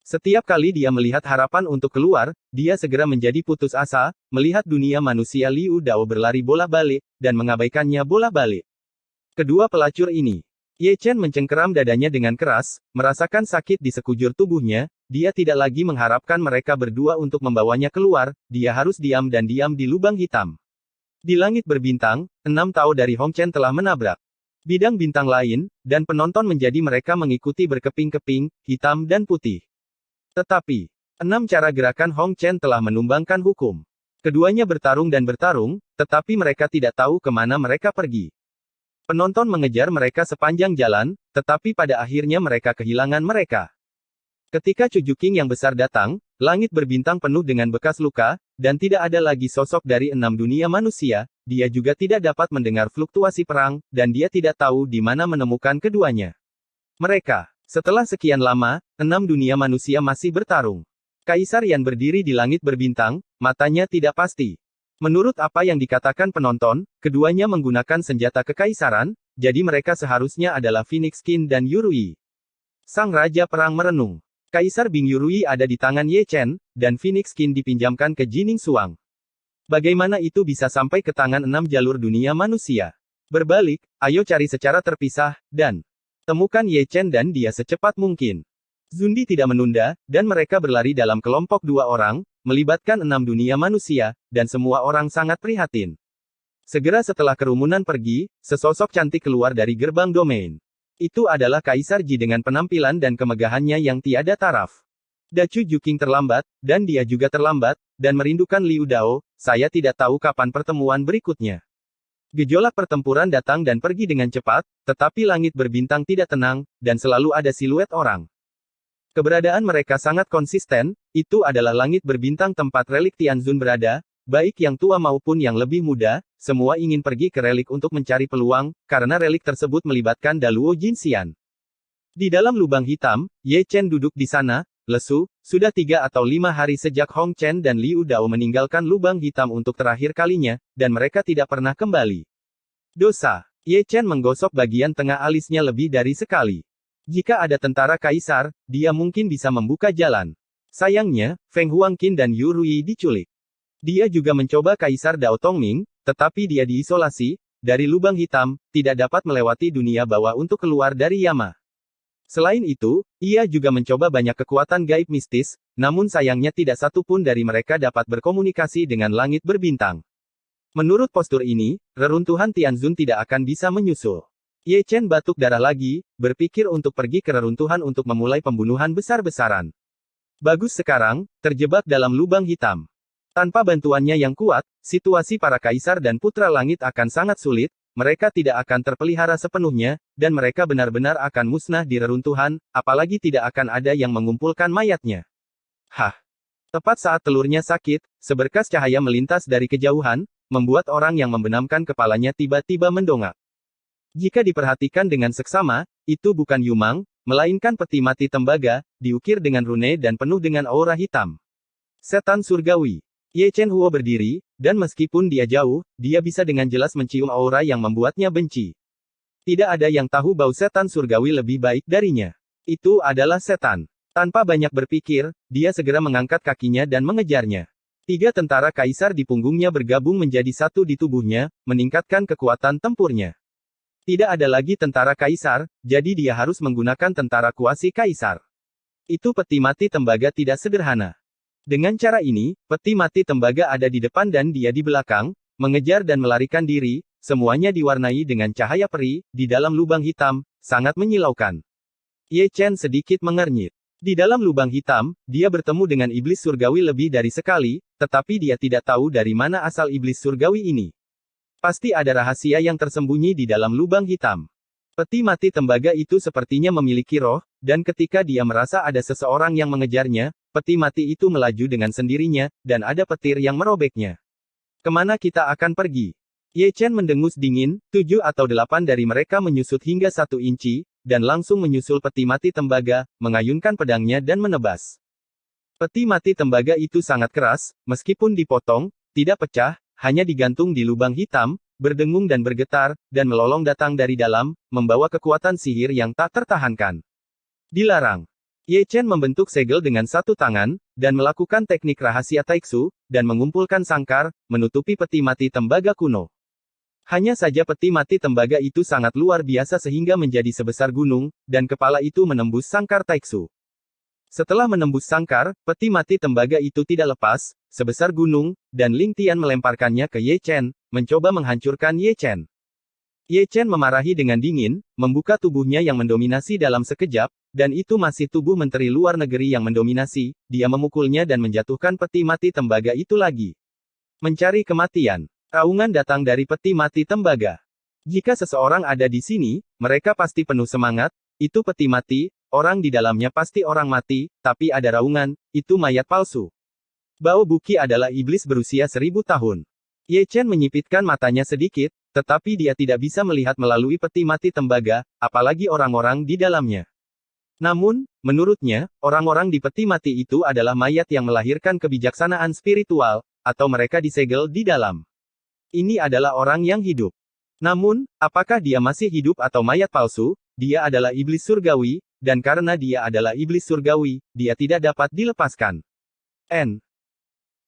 Setiap kali dia melihat harapan untuk keluar, dia segera menjadi putus asa, melihat dunia manusia Liu Dao berlari bolak-balik, dan mengabaikannya bolak-balik. Kedua pelacur ini. Ye Chen mencengkeram dadanya dengan keras, merasakan sakit di sekujur tubuhnya, dia tidak lagi mengharapkan mereka berdua untuk membawanya keluar, dia harus diam dan diam di lubang hitam. Di langit berbintang, 6 tao dari Hong Chen telah menabrak bidang bintang lain, dan penonton menjadi mereka mengikuti berkeping-keping, hitam dan putih. Tetapi, 6 cara gerakan Hong Chen telah menumbangkan hukum. Keduanya bertarung dan bertarung, tetapi mereka tidak tahu kemana mereka pergi. Penonton mengejar mereka sepanjang jalan, tetapi pada akhirnya mereka kehilangan mereka. Ketika Cuju King yang besar datang, langit berbintang penuh dengan bekas luka, dan tidak ada lagi sosok dari 6 dunia manusia, dia juga tidak dapat mendengar fluktuasi perang, dan dia tidak tahu di mana menemukan keduanya. Mereka. Setelah sekian lama, 6 dunia manusia masih bertarung. Kaisar Yan berdiri di langit berbintang, matanya tidak pasti. Menurut apa yang dikatakan penonton, keduanya menggunakan senjata kekaisaran, jadi mereka seharusnya adalah Phoenix King dan Yurui. Sang Raja Perang merenung. Kaisar Bing Yurui ada di tangan Ye Chen, dan Phoenix King dipinjamkan ke Jining Suang. Bagaimana itu bisa sampai ke tangan 6 jalur dunia manusia? Berbalik, ayo cari secara terpisah, dan temukan Ye Chen dan dia secepat mungkin. Zundi tidak menunda, dan mereka berlari dalam kelompok 2 orang, melibatkan 6 dunia manusia, dan semua orang sangat prihatin. Segera setelah kerumunan pergi, sesosok cantik keluar dari gerbang domain. Itu adalah Kaisar Ji dengan penampilan dan kemegahannya yang tiada taraf. Dacu Juking terlambat, dan dia juga terlambat, dan merindukan Liu Dao, saya tidak tahu kapan pertemuan berikutnya. Gejolak pertempuran datang dan pergi dengan cepat, tetapi langit berbintang tidak tenang, dan selalu ada siluet orang. Keberadaan mereka sangat konsisten, itu adalah langit berbintang tempat relik Tianzun berada, baik yang tua maupun yang lebih muda, semua ingin pergi ke relik untuk mencari peluang, karena relik tersebut melibatkan Daluo Jinxian. Di dalam lubang hitam, Ye Chen duduk di sana, lesu, sudah 3 atau 5 hari sejak Hong Chen dan Liu Dao meninggalkan lubang hitam untuk terakhir kalinya, dan mereka tidak pernah kembali. Dosa. Ye Chen menggosok bagian tengah alisnya lebih dari sekali. Jika ada tentara kaisar, dia mungkin bisa membuka jalan. Sayangnya, Feng Huangqin dan Yu Rui diculik. Dia juga mencoba Kaisar Dao Tongming, tetapi dia diisolasi, dari lubang hitam, tidak dapat melewati dunia bawah untuk keluar dari Yama. Selain itu, ia juga mencoba banyak kekuatan gaib mistis, namun sayangnya tidak satu pun dari mereka dapat berkomunikasi dengan langit berbintang. Menurut postur ini, reruntuhan Tianzun tidak akan bisa menyusul. Ye Chen batuk darah lagi, berpikir untuk pergi ke reruntuhan untuk memulai pembunuhan besar-besaran. Bagus sekarang, terjebak dalam lubang hitam. Tanpa bantuannya yang kuat, situasi para kaisar dan putra langit akan sangat sulit, mereka tidak akan terpelihara sepenuhnya, dan mereka benar-benar akan musnah di reruntuhan, apalagi tidak akan ada yang mengumpulkan mayatnya. Hah! Tepat saat telurnya sakit, seberkas cahaya melintas dari kejauhan, membuat orang yang membenamkan kepalanya tiba-tiba mendongak. Jika diperhatikan dengan seksama, itu bukan Yumang, melainkan peti mati tembaga, diukir dengan rune dan penuh dengan aura hitam. Setan surgawi. Ye Chen Huo berdiri, dan meskipun dia jauh, dia bisa dengan jelas mencium aura yang membuatnya benci. Tidak ada yang tahu bau setan surgawi lebih baik darinya. Itu adalah setan. Tanpa banyak berpikir, dia segera mengangkat kakinya dan mengejarnya. 3 tentara kaisar di punggungnya bergabung menjadi satu di tubuhnya, meningkatkan kekuatan tempurnya. Tidak ada lagi tentara kaisar, jadi dia harus menggunakan tentara kuasi kaisar. Itu peti mati tembaga tidak sederhana. Dengan cara ini, peti mati tembaga ada di depan dan dia di belakang, mengejar dan melarikan diri, semuanya diwarnai dengan cahaya peri, di dalam lubang hitam, sangat menyilaukan. Ye Chen sedikit mengernyit. Di dalam lubang hitam, dia bertemu dengan iblis surgawi lebih dari sekali, tetapi dia tidak tahu dari mana asal iblis surgawi ini. Pasti ada rahasia yang tersembunyi di dalam lubang hitam. Peti mati tembaga itu sepertinya memiliki roh, dan ketika dia merasa ada seseorang yang mengejarnya, peti mati itu melaju dengan sendirinya, dan ada petir yang merobeknya. Kemana kita akan pergi? Ye Chen mendengus dingin, 7 atau 8 dari mereka menyusut hingga 1 inci, dan langsung menyusul peti mati tembaga, mengayunkan pedangnya dan menebas. Peti mati tembaga itu sangat keras, meskipun dipotong, tidak pecah, hanya digantung di lubang hitam, berdengung dan bergetar, dan melolong datang dari dalam, membawa kekuatan sihir yang tak tertahankan. Dilarang. Ye Chen membentuk segel dengan satu tangan, dan melakukan teknik rahasia Taiksu, dan mengumpulkan sangkar, menutupi peti mati tembaga kuno. Hanya saja peti mati tembaga itu sangat luar biasa sehingga menjadi sebesar gunung, dan kepala itu menembus sangkar Taiksu. Setelah menembus sangkar, peti mati tembaga itu tidak lepas, sebesar gunung, dan Ling Tian melemparkannya ke Ye Chen, mencoba menghancurkan Ye Chen. Ye Chen memarahi dengan dingin, membuka tubuhnya yang mendominasi dalam sekejap, dan itu masih tubuh menteri luar negeri yang mendominasi, dia memukulnya dan menjatuhkan peti mati tembaga itu lagi. Mencari kematian. Raungan datang dari peti mati tembaga. Jika seseorang ada di sini, mereka pasti penuh semangat, itu peti mati, orang di dalamnya pasti orang mati, tapi ada raungan, itu mayat palsu. Bao Buki adalah iblis berusia 1000 tahun. Ye Chen menyipitkan matanya sedikit, tetapi dia tidak bisa melihat melalui peti mati tembaga, apalagi orang-orang di dalamnya. Namun, menurutnya, orang-orang di peti mati itu adalah mayat yang melahirkan kebijaksanaan spiritual, atau mereka disegel di dalam. Ini adalah orang yang hidup. Namun, apakah dia masih hidup atau mayat palsu? Dia adalah iblis surgawi, dan karena dia adalah iblis surgawi, dia tidak dapat dilepaskan.